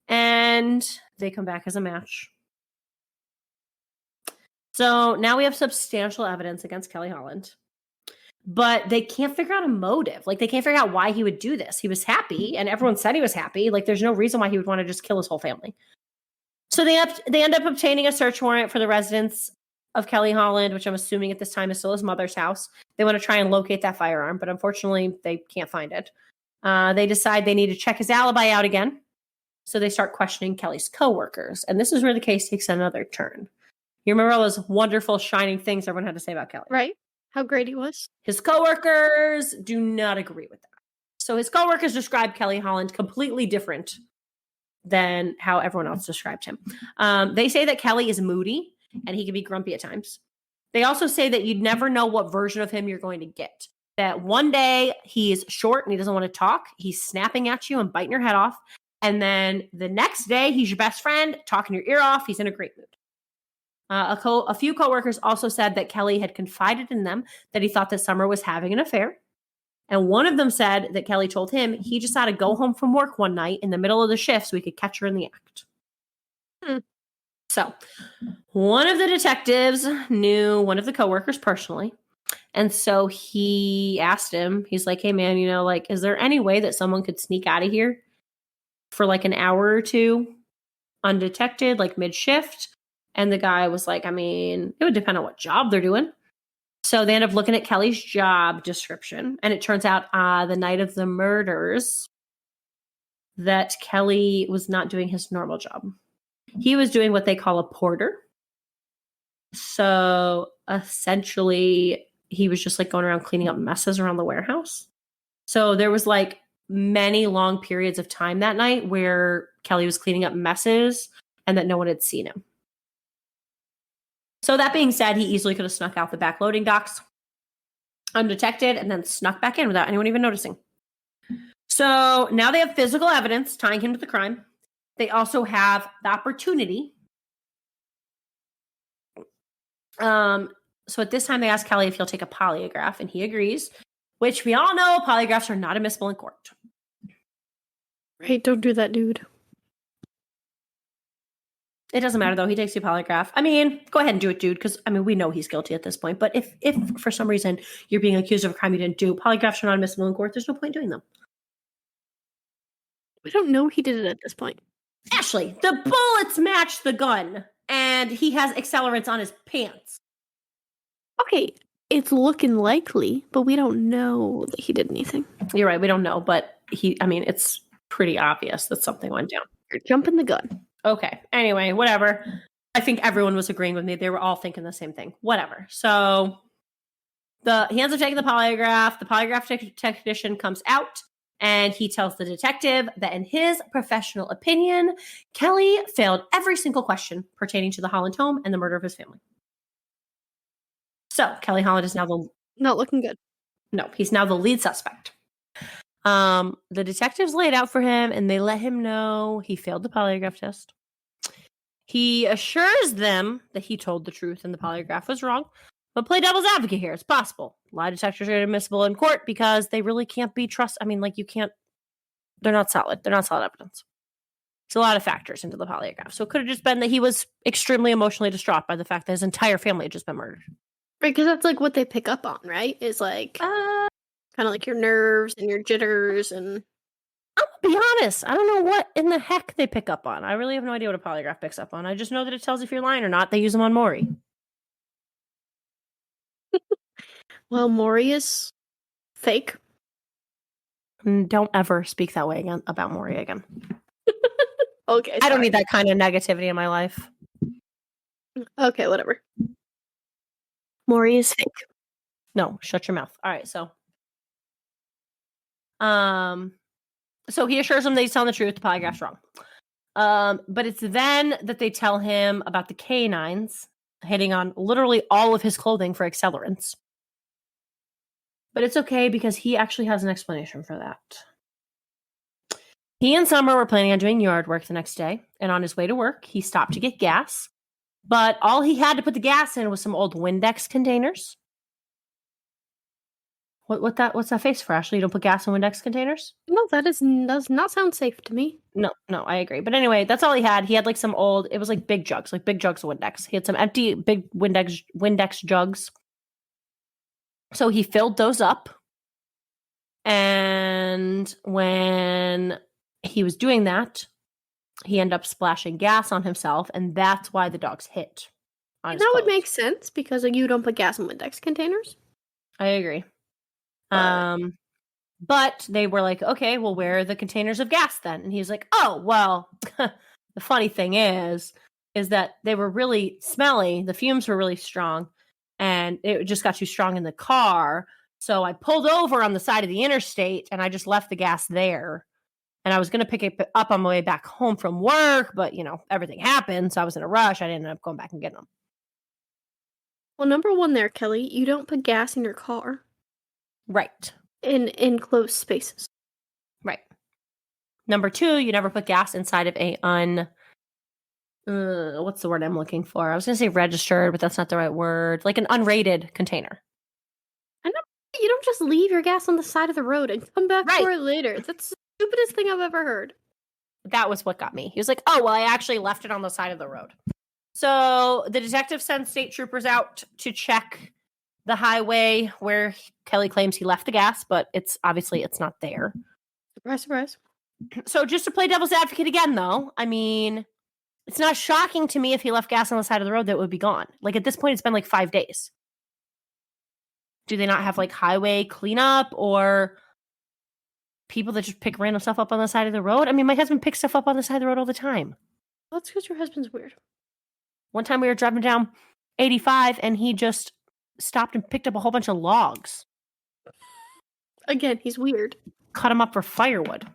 And they come back as a match. So now we have substantial evidence against Kelly Holland. But they can't figure out a motive. Like, they can't figure out why he would do this. He was happy, and everyone said he was happy. Like, there's no reason why he would want to just kill his whole family. So they end up obtaining a search warrant for the residence of Kelly Holland, which I'm assuming at this time is still his mother's house. They want to try and locate that firearm, but unfortunately, they can't find it. They decide they need to check his alibi out again. So they start questioning Kelly's coworkers. And this is where the case takes another turn. You remember all those wonderful, shining things everyone had to say about Kelly? Right? How great he was. His coworkers do not agree with that. So his coworkers describe Kelly Holland completely different than how everyone else described him. They say that Kelly is moody and he can be grumpy at times. They also say that you'd never know what version of him you're going to get. That one day he's short and he doesn't want to talk. He's snapping at you and biting your head off. And then the next day he's your best friend, talking your ear off. He's in a great mood. A few coworkers also said that Kelly had confided in them that he thought that Summer was having an affair. And one of them said that Kelly told him he just had to go home from work one night in the middle of the shift so he could catch her in the act. So one of the detectives knew one of the coworkers personally. And so he asked him, he's like, hey man, like, is there any way that someone could sneak out of here for like an hour or two undetected, like mid-shift? And the guy was like, I mean, it would depend on what job they're doing. So they end up looking at Kelly's job description, and it turns out the night of the murders that Kelly was not doing his normal job. He was doing what they call a porter. So essentially, he was just like going around cleaning up messes around the warehouse. So there was like many long periods of time that night where Kelly was cleaning up messes and that no one had seen him. So that being said, he easily could have snuck out the back loading docks undetected and then snuck back in without anyone even noticing. So now they have physical evidence tying him to the crime. They also have the opportunity. So at this time, they ask Kelly if he'll take a polygraph, and he agrees, which we all know polygraphs are not admissible in court. Right, don't do that, dude. It doesn't matter, though. He takes the polygraph. I mean, go ahead and do it, dude, because, I mean, we know he's guilty at this point. But if for some reason you're being accused of a crime you didn't do, polygraphs are not admissible in court. There's no point in doing them. We don't know he did it at this point. Ashley, the bullets match the gun, and he has accelerants on his pants. Okay, it's looking likely, but we don't know that he did anything. You're right. We don't know, but it's pretty obvious that something went down. You're jumping the gun. Okay. Anyway, whatever. I think everyone was agreeing with me. They were all thinking the same thing. Whatever. So he ends up taking the polygraph. The polygraph technician comes out, and he tells the detective that in his professional opinion, Kelly failed every single question pertaining to the Holland home and the murder of his family. So Kelly Holland is now not looking good. No, he's now the lead suspect. The detectives laid out for him, and they let him know he failed the polygraph test. He assures them that he told the truth and the polygraph was wrong. But play devil's advocate here. It's possible. Lie detectors are admissible in court because they really can't be trusted. I mean, like, you can't. They're not solid. They're not solid evidence. There's a lot of factors into the polygraph. So it could have just been that he was extremely emotionally distraught by the fact that his entire family had just been murdered. Right, because that's like what they pick up on, right? Is like kind of like your nerves and your jitters and. I'm gonna be honest. I don't know what in the heck they pick up on. I really have no idea what a polygraph picks up on. I just know that it tells if you're lying or not. They use them on Maury. Well, Maury is fake. Don't ever speak that way again about Maury again. Okay, sorry. I don't need that kind of negativity in my life. Okay, whatever. Maury is fake. No, shut your mouth. All right, so he assures him that he's telling the truth. The polygraph's wrong. But it's then that they tell him about the canines hitting on literally all of his clothing for accelerants. But it's okay because he actually has an explanation for that. He and Summer were planning on doing yard work the next day, and on his way to work, he stopped to get gas. But all he had to put the gas in was some old Windex containers. What's that face for, Ashley? You don't put gas in Windex containers? No, does not sound safe to me. No, I agree. But anyway, that's all he had. He had like some old, it was like big jugs of Windex. He had some empty big Windex jugs. So he filled those up. And when he was doing that, he ended up splashing gas on himself, and that's why the dogs hit on his That would clothes. make sense because you don't put gas in Windex containers. I agree. But they were like, okay, well, where are the containers of gas then? And he's like, oh, well, the funny thing is that they were really smelly. The fumes were really strong, and it just got too strong in the car. So I pulled over on the side of the interstate, and I just left the gas there. And I was going to pick it up on my way back home from work, but, everything happened, so I was in a rush. I didn't end up going back and getting them. Well, number one there, Kelly, you don't put gas in your car. Right. In enclosed spaces. Right. Number two, you never put gas inside of a what's the word I'm looking for? I was going to say registered, but that's not the right word. Like an unrated container. You don't just leave your gas on the side of the road and come back for it later. That's the stupidest thing I've ever heard. That was what got me. He was like, oh, well, I actually left it on the side of the road. So the detective sends state troopers out to check the highway where Kelly claims he left the gas, but it's not there. Surprise, surprise. So just to play devil's advocate again, though, I mean, it's not shocking to me if he left gas on the side of the road that it would be gone. Like, at this point, it's been like 5 days. Do they not have like highway cleanup or people that just pick random stuff up on the side of the road? I mean, my husband picks stuff up on the side of the road all the time. Well, that's because your husband's weird. One time we were driving down 85 and he just stopped and picked up a whole bunch of logs. Again, he's weird. Cut them up for firewood.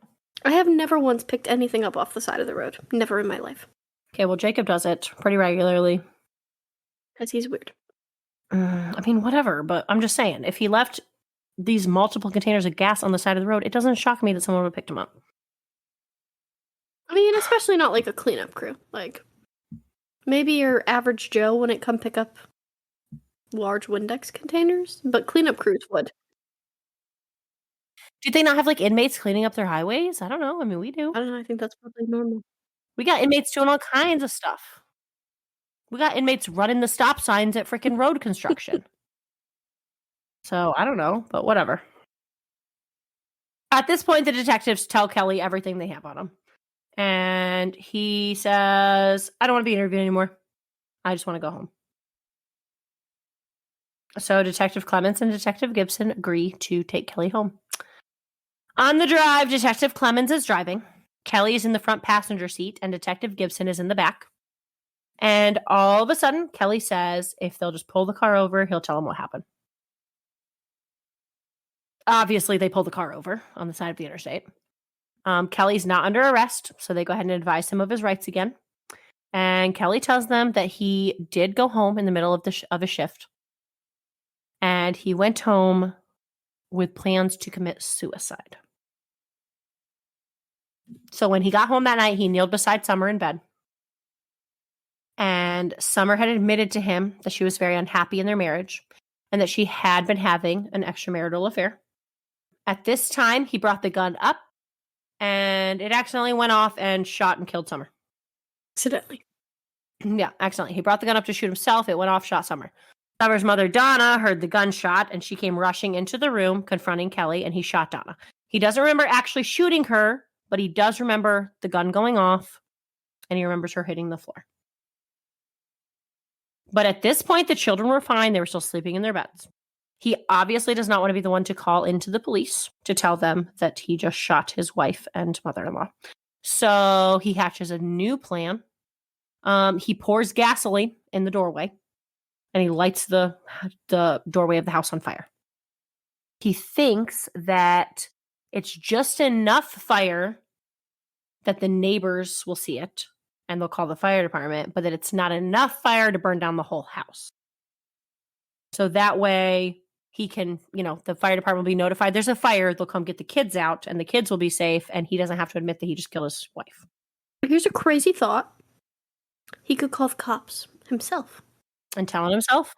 I have never once picked anything up off the side of the road. Never in my life. Okay, well, Jacob does it pretty regularly. Because he's weird. I mean, whatever, but I'm just saying, if he left these multiple containers of gas on the side of the road, it doesn't shock me that someone would have picked them up. I mean, especially not like a cleanup crew. Like, maybe your average Joe wouldn't come pick up large Windex containers, but cleanup crews would. Do they not have like inmates cleaning up their highways? I don't know. I mean, we do. I don't know. I think that's probably normal. We got inmates doing all kinds of stuff. We got inmates running the stop signs at freaking road construction. So I don't know, but whatever. At this point, the detectives tell Kelly everything they have on him. And he says, I don't want to be interviewed anymore. I just want to go home. So Detective Clemens and Detective Gibson agree to take Kelly home. On the drive, Detective Clemens is driving. Kelly is in the front passenger seat and Detective Gibson is in the back. And all of a sudden, Kelly says if they'll just pull the car over, he'll tell them what happened. Obviously, they pull the car over on the side of the interstate. Kelly's not under arrest, so they go ahead and advise him of his rights again. And Kelly tells them that he did go home in the middle of of a shift. And he went home with plans to commit suicide. So when he got home that night, he kneeled beside Summer in bed. And Summer had admitted to him that she was very unhappy in their marriage and that she had been having an extramarital affair. At this time, he brought the gun up and it accidentally went off and shot and killed Summer. Accidentally. Yeah, accidentally. He brought the gun up to shoot himself. It went off, shot Summer. Summer's mother, Donna, heard the gunshot and she came rushing into the room, confronting Kelly, and he shot Donna. He doesn't remember actually shooting her, but he does remember the gun going off and he remembers her hitting the floor. But at this point, the children were fine. They were still sleeping in their beds. He obviously does not want to be the one to call into the police to tell them that he just shot his wife and mother-in-law. So he hatches a new plan. He pours gasoline in the doorway and he lights the doorway of the house on fire. He thinks that it's just enough fire that the neighbors will see it and they'll call the fire department, but that it's not enough fire to burn down the whole house. So that way he can, the fire department will be notified there's a fire, they'll come get the kids out and the kids will be safe and he doesn't have to admit that he just killed his wife. Here's a crazy thought. He could call the cops himself. And tell on himself?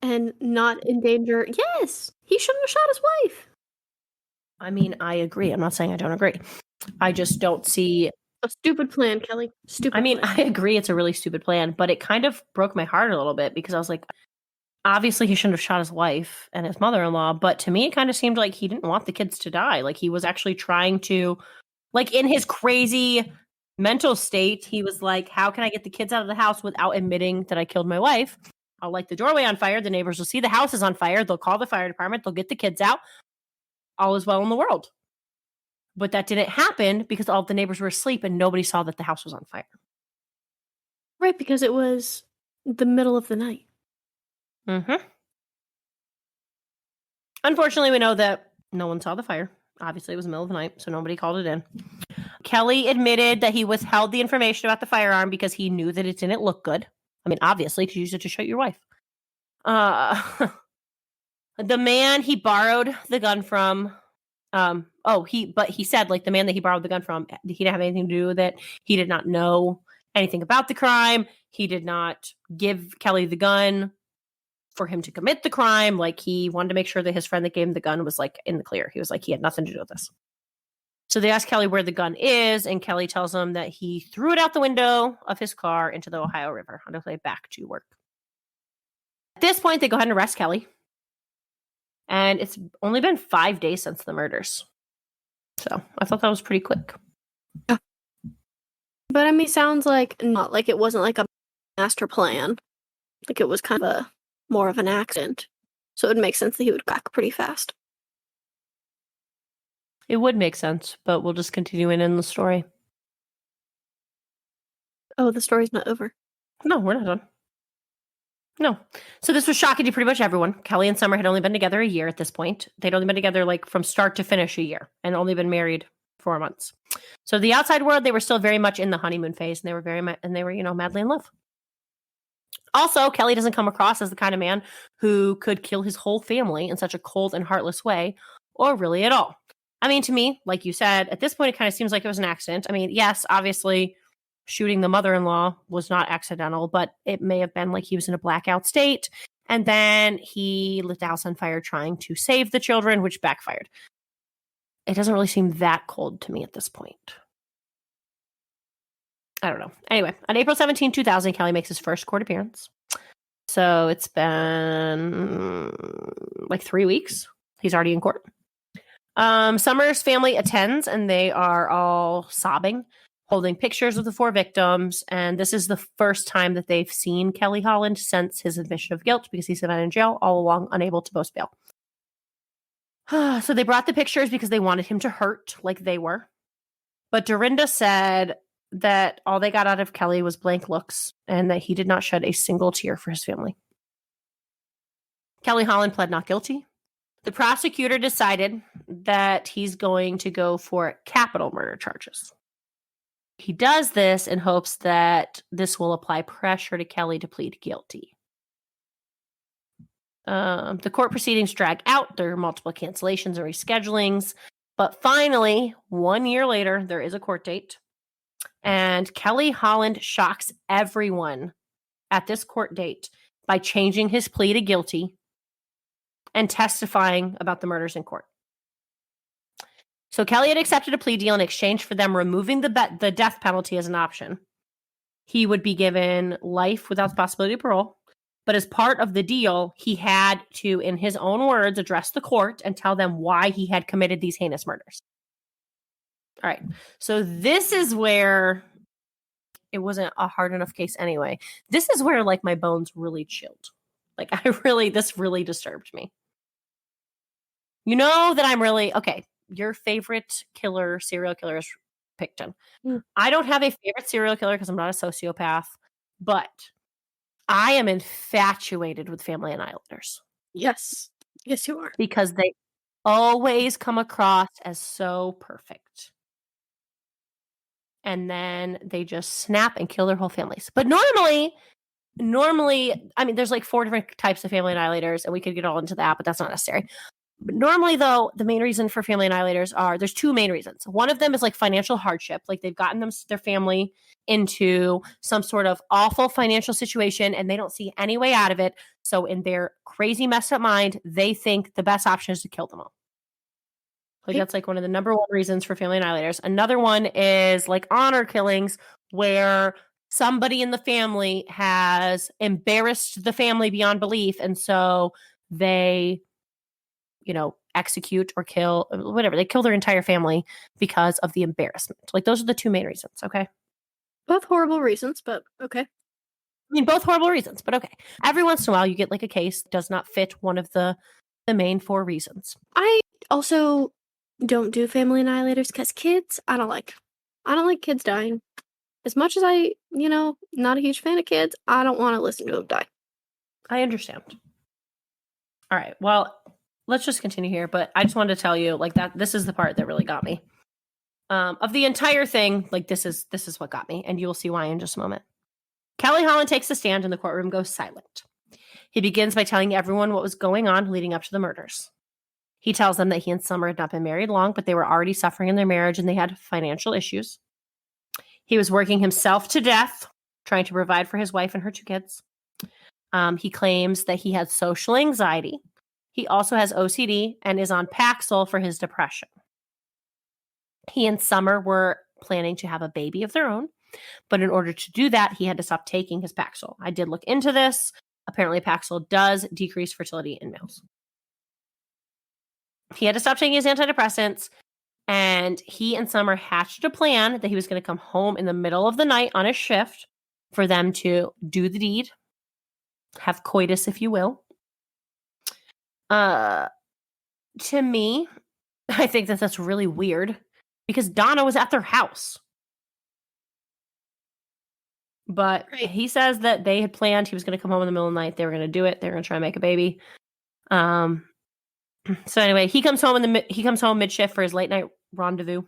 And not endanger. Yes! He shouldn't have shot his wife. I mean, I agree. I'm not saying I don't agree. I just don't see... A stupid plan, Kelly. Stupid plan. I agree it's a really stupid plan, but it kind of broke my heart a little bit because I was like, obviously he shouldn't have shot his wife and his mother-in-law, but to me it kind of seemed like he didn't want the kids to die. Like he was actually trying to, like in his crazy mental state, he was like, how can I get the kids out of the house without admitting that I killed my wife? I'll light the doorway on fire. The neighbors will see the house is on fire. They'll call the fire department. They'll get the kids out. All is well in the world. But that didn't happen because all of the neighbors were asleep and nobody saw that the house was on fire. Right, because it was the middle of the night. Mm-hmm. Unfortunately, we know that no one saw the fire. Obviously, it was the middle of the night, so nobody called it in. Kelly admitted that he withheld the information about the firearm because he knew that it didn't look good. I mean, obviously, because you used it to shoot your wife. The man he borrowed the gun from, he said, like, the man that he borrowed the gun from, he didn't have anything to do with it. He did not know anything about the crime. He did not give Kelly the gun for him to commit the crime. Like, he wanted to make sure that his friend that gave him the gun was, like, in the clear. He was like, he had nothing to do with this. So they ask Kelly where the gun is, and Kelly tells them that he threw it out the window of his car into the Ohio River on his way back to work. At this point, they go ahead and arrest Kelly. And it's only been 5 days since the murders. So I thought that was pretty quick. But I mean, sounds like not like it wasn't like a master plan. Like it was kind of more of an accident. So it would make sense that he would crack pretty fast. It would make sense, but we'll just continue in the story. Oh, the story's not over. No, we're not done. No. So this was shocking to pretty much everyone. Kelly and Summer had only been together a year at this point. They'd only been together like from start to finish a year and only been married 4 months. So the outside world, they were still very much in the honeymoon phase, and they were madly in love. Also, Kelly doesn't come across as the kind of man who could kill his whole family in such a cold and heartless way, or really at all. I mean, to me, like you said, at this point, it kind of seems like it was an accident. I mean, yes, obviously, shooting the mother-in-law was not accidental, but it may have been like he was in a blackout state, and then he lit the house on fire trying to save the children, which backfired. It doesn't really seem that cold to me at this point. I don't know. Anyway, on April 17, 2000, Kelly makes his first court appearance. So it's been like 3 weeks. He's already in court. Summer's family attends, and they are all sobbing, holding pictures of the 4 victims. And this is the first time that they've seen Kelly Holland since his admission of guilt, because he's been in jail all along, unable to post bail. So they brought the pictures because they wanted him to hurt like they were. But Dorinda said that all they got out of Kelly was blank looks and that he did not shed a single tear for his family. Kelly Holland pled not guilty. The prosecutor decided that he's going to go for capital murder charges. He does this in hopes that this will apply pressure to Kelly to plead guilty. The court proceedings drag out. There are multiple cancellations and reschedulings. But finally, 1 year later, there is a court date. And Kelly Holland shocks everyone at this court date by changing his plea to guilty and testifying about the murders in court. So Kelly had accepted a plea deal in exchange for them removing the death penalty as an option. He would be given life without the possibility of parole. But as part of the deal, he had to, in his own words, address the court and tell them why he had committed these heinous murders. All right. So this is where it wasn't a hard enough case anyway. This is where like my bones really chilled. Like this really disturbed me. You know that I'm really, okay, your favorite serial killer is Picton. I don't have a favorite serial killer because I'm not a sociopath, but I am infatuated with Family Annihilators. Yes. Yes, you are. Because they always come across as so perfect. And then they just snap and kill their whole families. But normally, I mean, there's like 4 different types of Family Annihilators, and we could get all into that, but that's not necessary. But normally, though, the main reason for Family Annihilators there's 2 main reasons. One of them is like financial hardship. Like they've gotten their family into some sort of awful financial situation and they don't see any way out of it. So in their crazy messed up mind, they think the best option is to kill them all. Like that's like one of the number 1 reasons for Family Annihilators. Another one is like honor killings, where somebody in the family has embarrassed the family beyond belief. And so they, execute or kill, whatever. They kill their entire family because of the embarrassment. Like those are the 2 main reasons. Okay. Both horrible reasons, but okay. I mean, both horrible reasons, but okay. Every once in a while, you get like a case that does not fit one of the main 4 reasons. I also don't do Family Annihilators because kids, I don't like kids dying. As much as I, not a huge fan of kids, I don't want to listen to them die. I understand. All right. Well, let's just continue here. But I just wanted to tell you like that this is the part that really got me. Of the entire thing, like this is what got me. And you will see why in just a moment. Kelly Holland takes the stand and the courtroom goes silent. He begins by telling everyone what was going on leading up to the murders. He tells them that he and Summer had not been married long, but they were already suffering in their marriage and they had financial issues. He was working himself to death, trying to provide for his wife and her 2 kids. He claims that he had social anxiety. He also has OCD and is on Paxil for his depression. He and Summer were planning to have a baby of their own, but in order to do that, he had to stop taking his Paxil. I did look into this. Apparently, Paxil does decrease fertility in males. He had to stop taking his antidepressants, and he and Summer hatched a plan that he was going to come home in the middle of the night on his shift for them to do the deed, have coitus, if you will. To me, I think that that's really weird because Donna was at their house. But he says that they had planned he was going to come home in the middle of the night. They were going to do it. They were going to try and make a baby. So anyway, he comes home mid-shift for his late night rendezvous.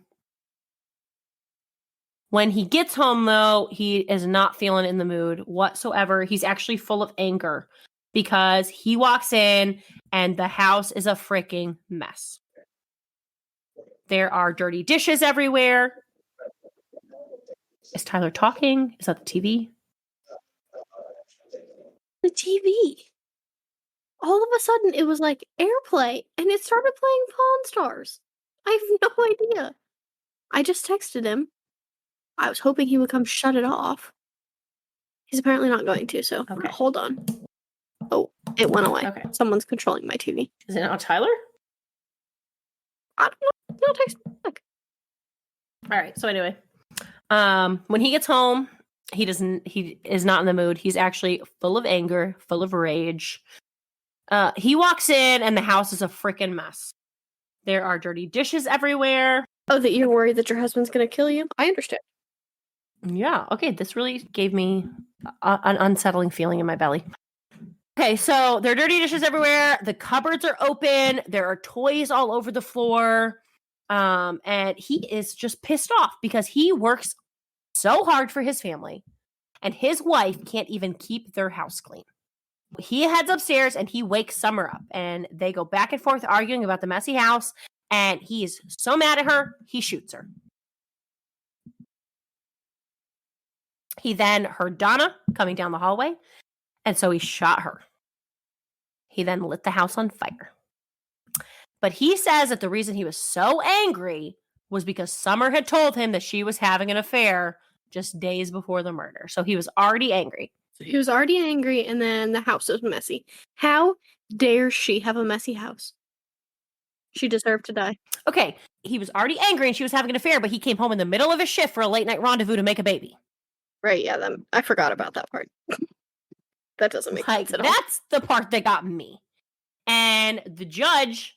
When he gets home, though, he is not feeling in the mood whatsoever. He's actually full of anger because he walks in and the house is a freaking mess. There are dirty dishes everywhere. Is Tyler talking? Is that the TV? The TV. All of a sudden, it was like AirPlay, and it started playing Pawn Stars. I have no idea. I just texted him. I was hoping he would come shut it off. He's apparently not going to, so hold on. Oh, it went away. Okay. Someone's controlling my TV. Is it now Tyler? I don't know. No, text me back. All right. So anyway, when he gets home, he is not in the mood. He's actually full of anger, full of rage. He walks in and the house is a freaking mess. There are dirty dishes everywhere. Oh, that you're worried that your husband's going to kill you? I understand. Yeah. Okay. This really gave me an unsettling feeling in my belly. Okay. So there are dirty dishes everywhere. The cupboards are open. There are toys all over the floor. And he is just pissed off because he works so hard for his family and his wife can't even keep their house clean. He heads upstairs and he wakes Summer up and they go back and forth arguing about the messy house. And he is so mad at her, he shoots her. He then heard Donna coming down the hallway, and so he shot her. He then lit the house on fire. But he says that the reason he was so angry was because Summer had told him that she was having an affair just days before the murder. So he was already angry. He was already angry, and then the house was messy. How dare she have a messy house? She deserved to die. Okay, he was already angry and she was having an affair, but he came home in the middle of his shift for a late night rendezvous to make a baby. Right, yeah, I forgot about that part. That doesn't make sense at all. That's the part that got me. And the judge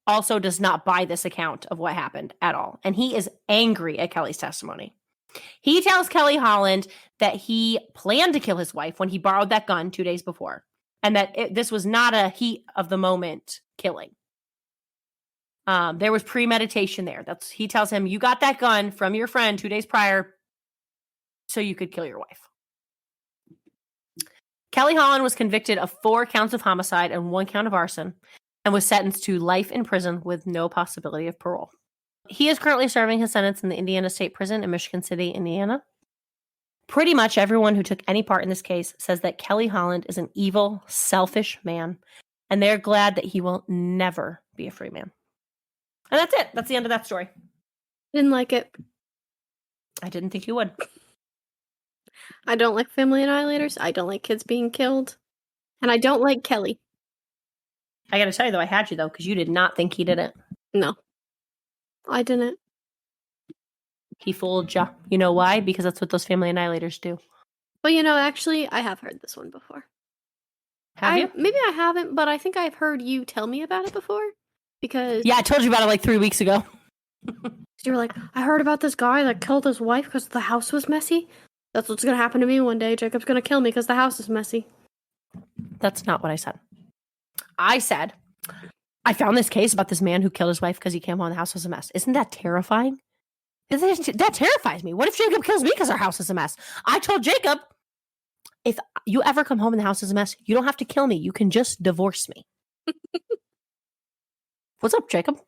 also does not buy this account of what happened at all. And he is angry at Kelly's testimony. He tells Kelly Holland that he planned to kill his wife when he borrowed that gun 2 days before. And that this was not a heat of the moment killing. There was premeditation there. He tells him, you got that gun from your friend 2 days prior so you could kill your wife. Kelly Holland was convicted of 4 counts of homicide and 1 count of arson and was sentenced to life in prison with no possibility of parole. He is currently serving his sentence in the Indiana State Prison in Michigan City, Indiana. Pretty much everyone who took any part in this case says that Kelly Holland is an evil, selfish man, and they're glad that he will never be a free man. And that's it. That's the end of that story. Didn't like it. I didn't think you would. I don't like family annihilators. I don't like kids being killed. And I don't like Kelly. I gotta tell you, though, I had you, though, because you did not think he did it. No. I didn't. He fooled you. You know why? Because that's what those family annihilators do. Well, actually, I have heard this one before. Have you? Maybe I haven't, but I think I've heard you tell me about it before. Because yeah, I told you about it like 3 weeks ago. You were like, I heard about this guy that killed his wife because the house was messy. That's what's going to happen to me one day. Jacob's going to kill me because the house is messy. That's not what I said. I said, I found this case about this man who killed his wife because he came home and the house was a mess. Isn't that terrifying? That terrifies me. What if Jacob kills me because our house is a mess? I told Jacob, if you ever come home and the house is a mess, you don't have to kill me. You can just divorce me. What's up, Jacob?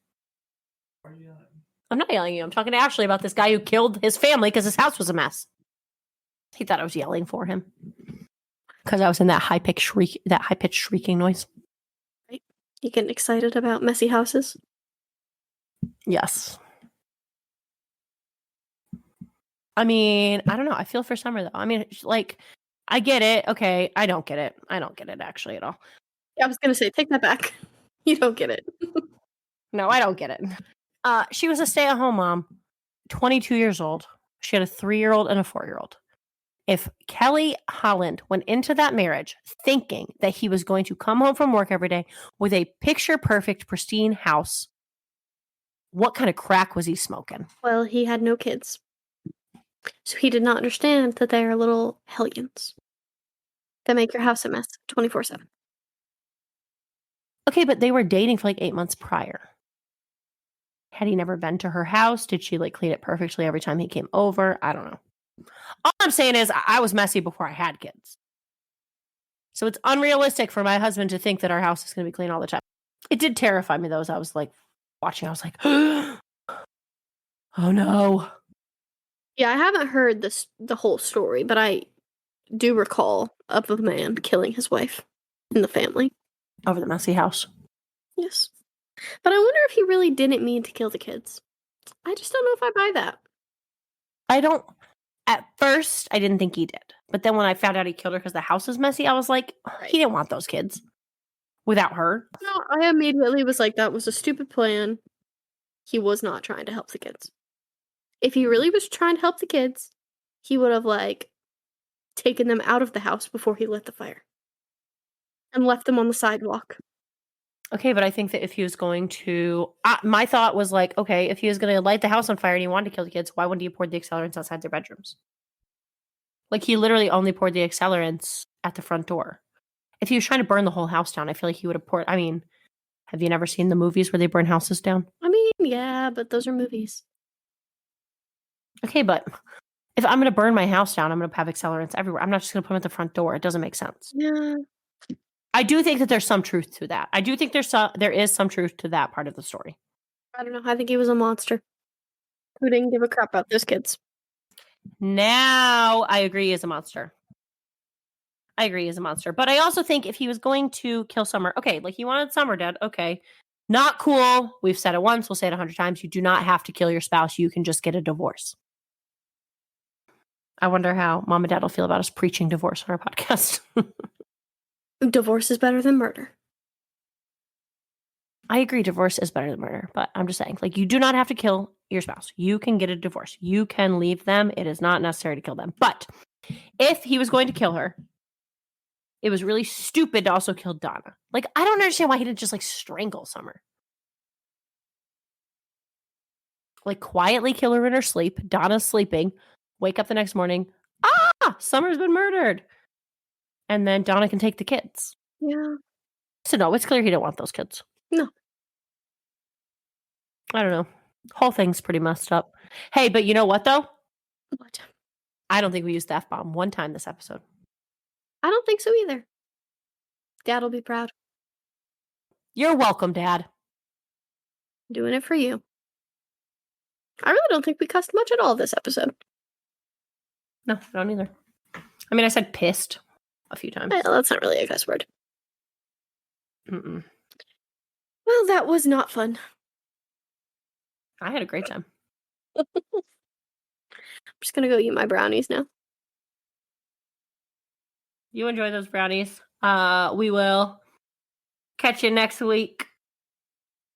I'm not yelling at you. I'm talking to Ashley about this guy who killed his family because his house was a mess. He thought I was yelling for him because I was in that high-pitched shrieking noise. Right. You getting excited about messy houses? Yes. I mean, I don't know. I feel for Summer, though. I mean, like, I get it. Okay, I don't get it. I don't get it, actually, at all. Yeah, I was going to say, take that back. You don't get it. No, I don't get it. She was a stay-at-home mom, 22 years old. She had a 3-year-old and a 4-year-old. If Kelly Holland went into that marriage thinking that he was going to come home from work every day with a picture-perfect, pristine house, what kind of crack was he smoking? Well, he had no kids. So he did not understand that they are little hellions that make your house a mess 24/7. Okay, but they were dating for like 8 months prior. Had he never been to her house? Did she like clean it perfectly every time he came over? I don't know. All I'm saying is I was messy before I had kids. So it's unrealistic for my husband to think that our house is going to be clean all the time. It did terrify me though, as I was like watching. I was like, oh no. Yeah, I haven't heard the whole story, but I do recall of a man killing his wife in the family. Over the messy house. Yes. But I wonder if he really didn't mean to kill the kids. I just don't know if I buy that. I don't. At first, I didn't think he did. But then when I found out he killed her because the house was messy, I was like, Right. he didn't want those kids without her. No, I immediately was like, that was a stupid plan. He was not trying to help the kids. If he really was trying to help the kids, he would have, like, taken them out of the house before he lit the fire. And left them on the sidewalk. Okay, but I think that if he was going to... my thought was like, okay, if he was going to light the house on fire and he wanted to kill the kids, why wouldn't he pour the accelerants outside their bedrooms? Like, he literally only poured the accelerants at the front door. If he was trying to burn the whole house down, I feel like he would have poured... I mean, have you never seen the movies where they burn houses down? I mean, yeah, but those are movies. Okay, but if I'm going to burn my house down, I'm going to have accelerants everywhere. I'm not just going to put them at the front door. It doesn't make sense. Yeah. I do think that there's some truth to that. I do think there is some truth to that part of the story. I don't know. I think he was a monster who didn't give a crap about those kids. Now, I agree he's a monster. But I also think if he was going to kill Summer, okay, like he wanted Summer dead, okay. Not cool. We've said it once. We'll say it 100 times. You do not have to kill your spouse. You can just get a divorce. I wonder how Mom and Dad will feel about us preaching divorce on our podcast. Divorce is better than murder. I agree divorce is better than murder, but I'm just saying, like, you do not have to kill your spouse. You can get a divorce. You can leave them. It is not necessary to kill them. But if he was going to kill her, it was really stupid to also kill Donna. Like, I don't understand why he didn't just, like, strangle Summer. Like, quietly kill her in her sleep. Donna's sleeping. Wake up the next morning. Summer's been murdered. And then Donna can take the kids. Yeah. So no, it's clear he didn't want those kids. No. I don't know. Whole thing's pretty messed up. Hey, but you know what though? What? I don't think we used the F-bomb one time this episode. I don't think so either. Dad will be proud. You're welcome, Dad. Doing it for you. I really don't think we cussed much at all this episode. No, I don't either. I mean, I said pissed a few times. Well, that's not really a cuss word. Mm-mm. Well, that was not fun. I had a great time. I'm just gonna go eat my brownies now. You enjoy those brownies. We will catch you next week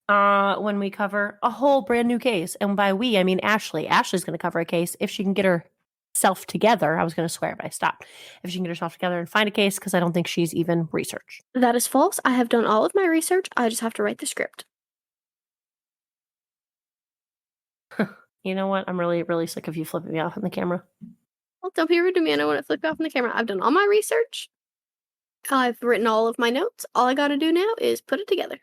when we cover a whole brand new case. And by we, I mean Ashley. Ashley's going to cover a case if she can get herself together. I was going to swear, but I stopped. If she can get herself together and find a case, because I don't think she's even researched. That is false. I have done all of my research. I just have to write the script. You know what? I'm really, really sick of you flipping me off on the camera. Well, don't be rude to me. I don't want to flip you off on the camera. I've done all my research. I've written all of my notes. All I got to do now is put it together.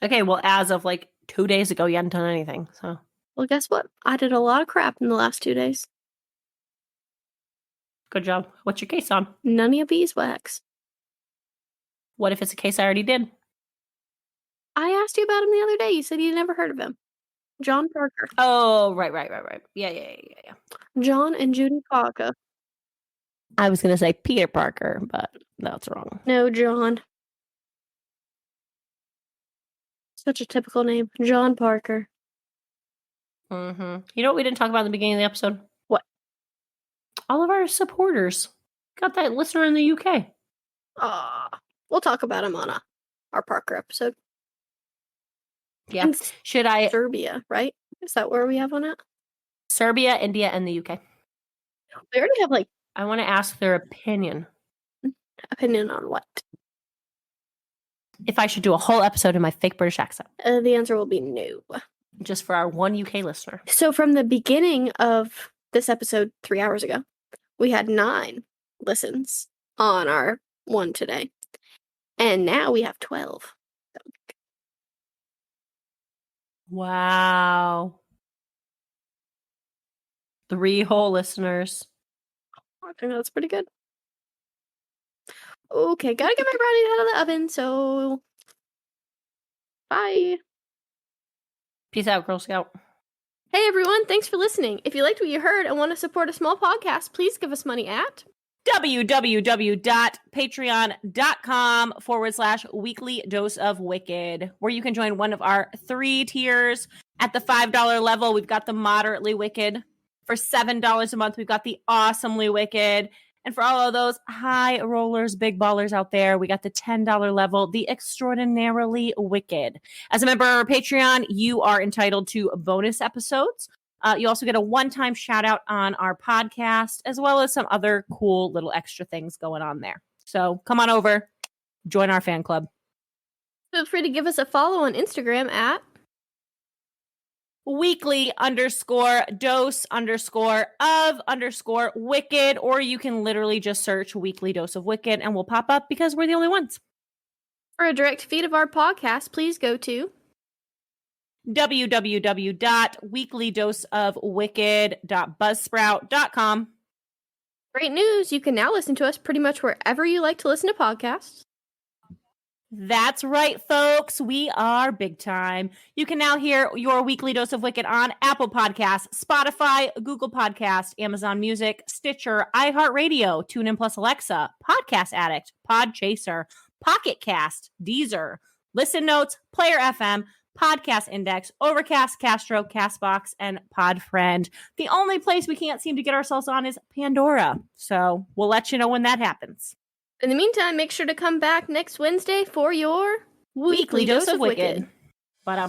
Okay, well, as of like 2 days ago, you hadn't done anything. So, Well, guess what? I did a lot of crap in the last 2 days. good job. What's your case on? None of your beeswax. What if it's a case I already did? I asked you about him the other day. You said you never heard of him. John Parker. Oh, right. Yeah. John and Judy Parker. I was going to say Peter Parker, but that's wrong. No, John. Such a typical name. John Parker. Mm-hmm. You know what we didn't talk about in the beginning of the episode? What? All of our supporters. Got that listener in the UK. We'll talk about him on a our Parker episode. Yeah. And Should I Serbia, right? Is that where we have one at? Serbia, India, and the UK? We already have like I want to ask their opinion. opinion on what? If I should do a whole episode in my fake British accent, The answer will be no. just for our one UK listener. So from the beginning of this episode 3 hours ago, we had 9 listens on our one today. And now we have 12. Wow. 3 whole listeners. I think that's pretty good. Okay, gotta get my brownies out of the oven, so bye. Peace out, Girl Scout. Hey everyone, thanks for listening. If you liked what you heard and want to support a small podcast, please give us money at www.patreon.com/weekly dose of wicked, where you can join one of our 3 tiers. At the $5 level, we've got the moderately wicked. For $7 a month, we've got the awesomely wicked. And for all of those high rollers, big ballers out there, we got the $10 level, the extraordinarily wicked. As a member of our Patreon, you are entitled to bonus episodes. You also get a one-time shout out on our podcast, as well as some other cool little extra things going on there. So come on over, join our fan club. Feel free to give us a follow on Instagram at weekly_dose_of_wicked, or you can literally just search weekly dose of wicked and we'll pop up because we're the only ones. For a direct feed of our podcast, please go to www.weeklydoseofwicked.buzzsprout.com. Great news! You can now listen to us pretty much wherever you like to listen to podcasts. That's right, folks. We are big time. You can now hear your weekly dose of Wicked on Apple Podcasts, Spotify, Google Podcasts, Amazon Music, Stitcher, iHeartRadio, TuneIn Plus Alexa, Podcast Addict, Podchaser, Pocket Cast, Deezer, Listen Notes, Player FM, Podcast Index, Overcast, Castro, Castbox, and Podfriend. The only place we can't seem to get ourselves on is Pandora. So we'll let you know when that happens. In the meantime, make sure to come back next Wednesday for your Weekly dose of Wicked. But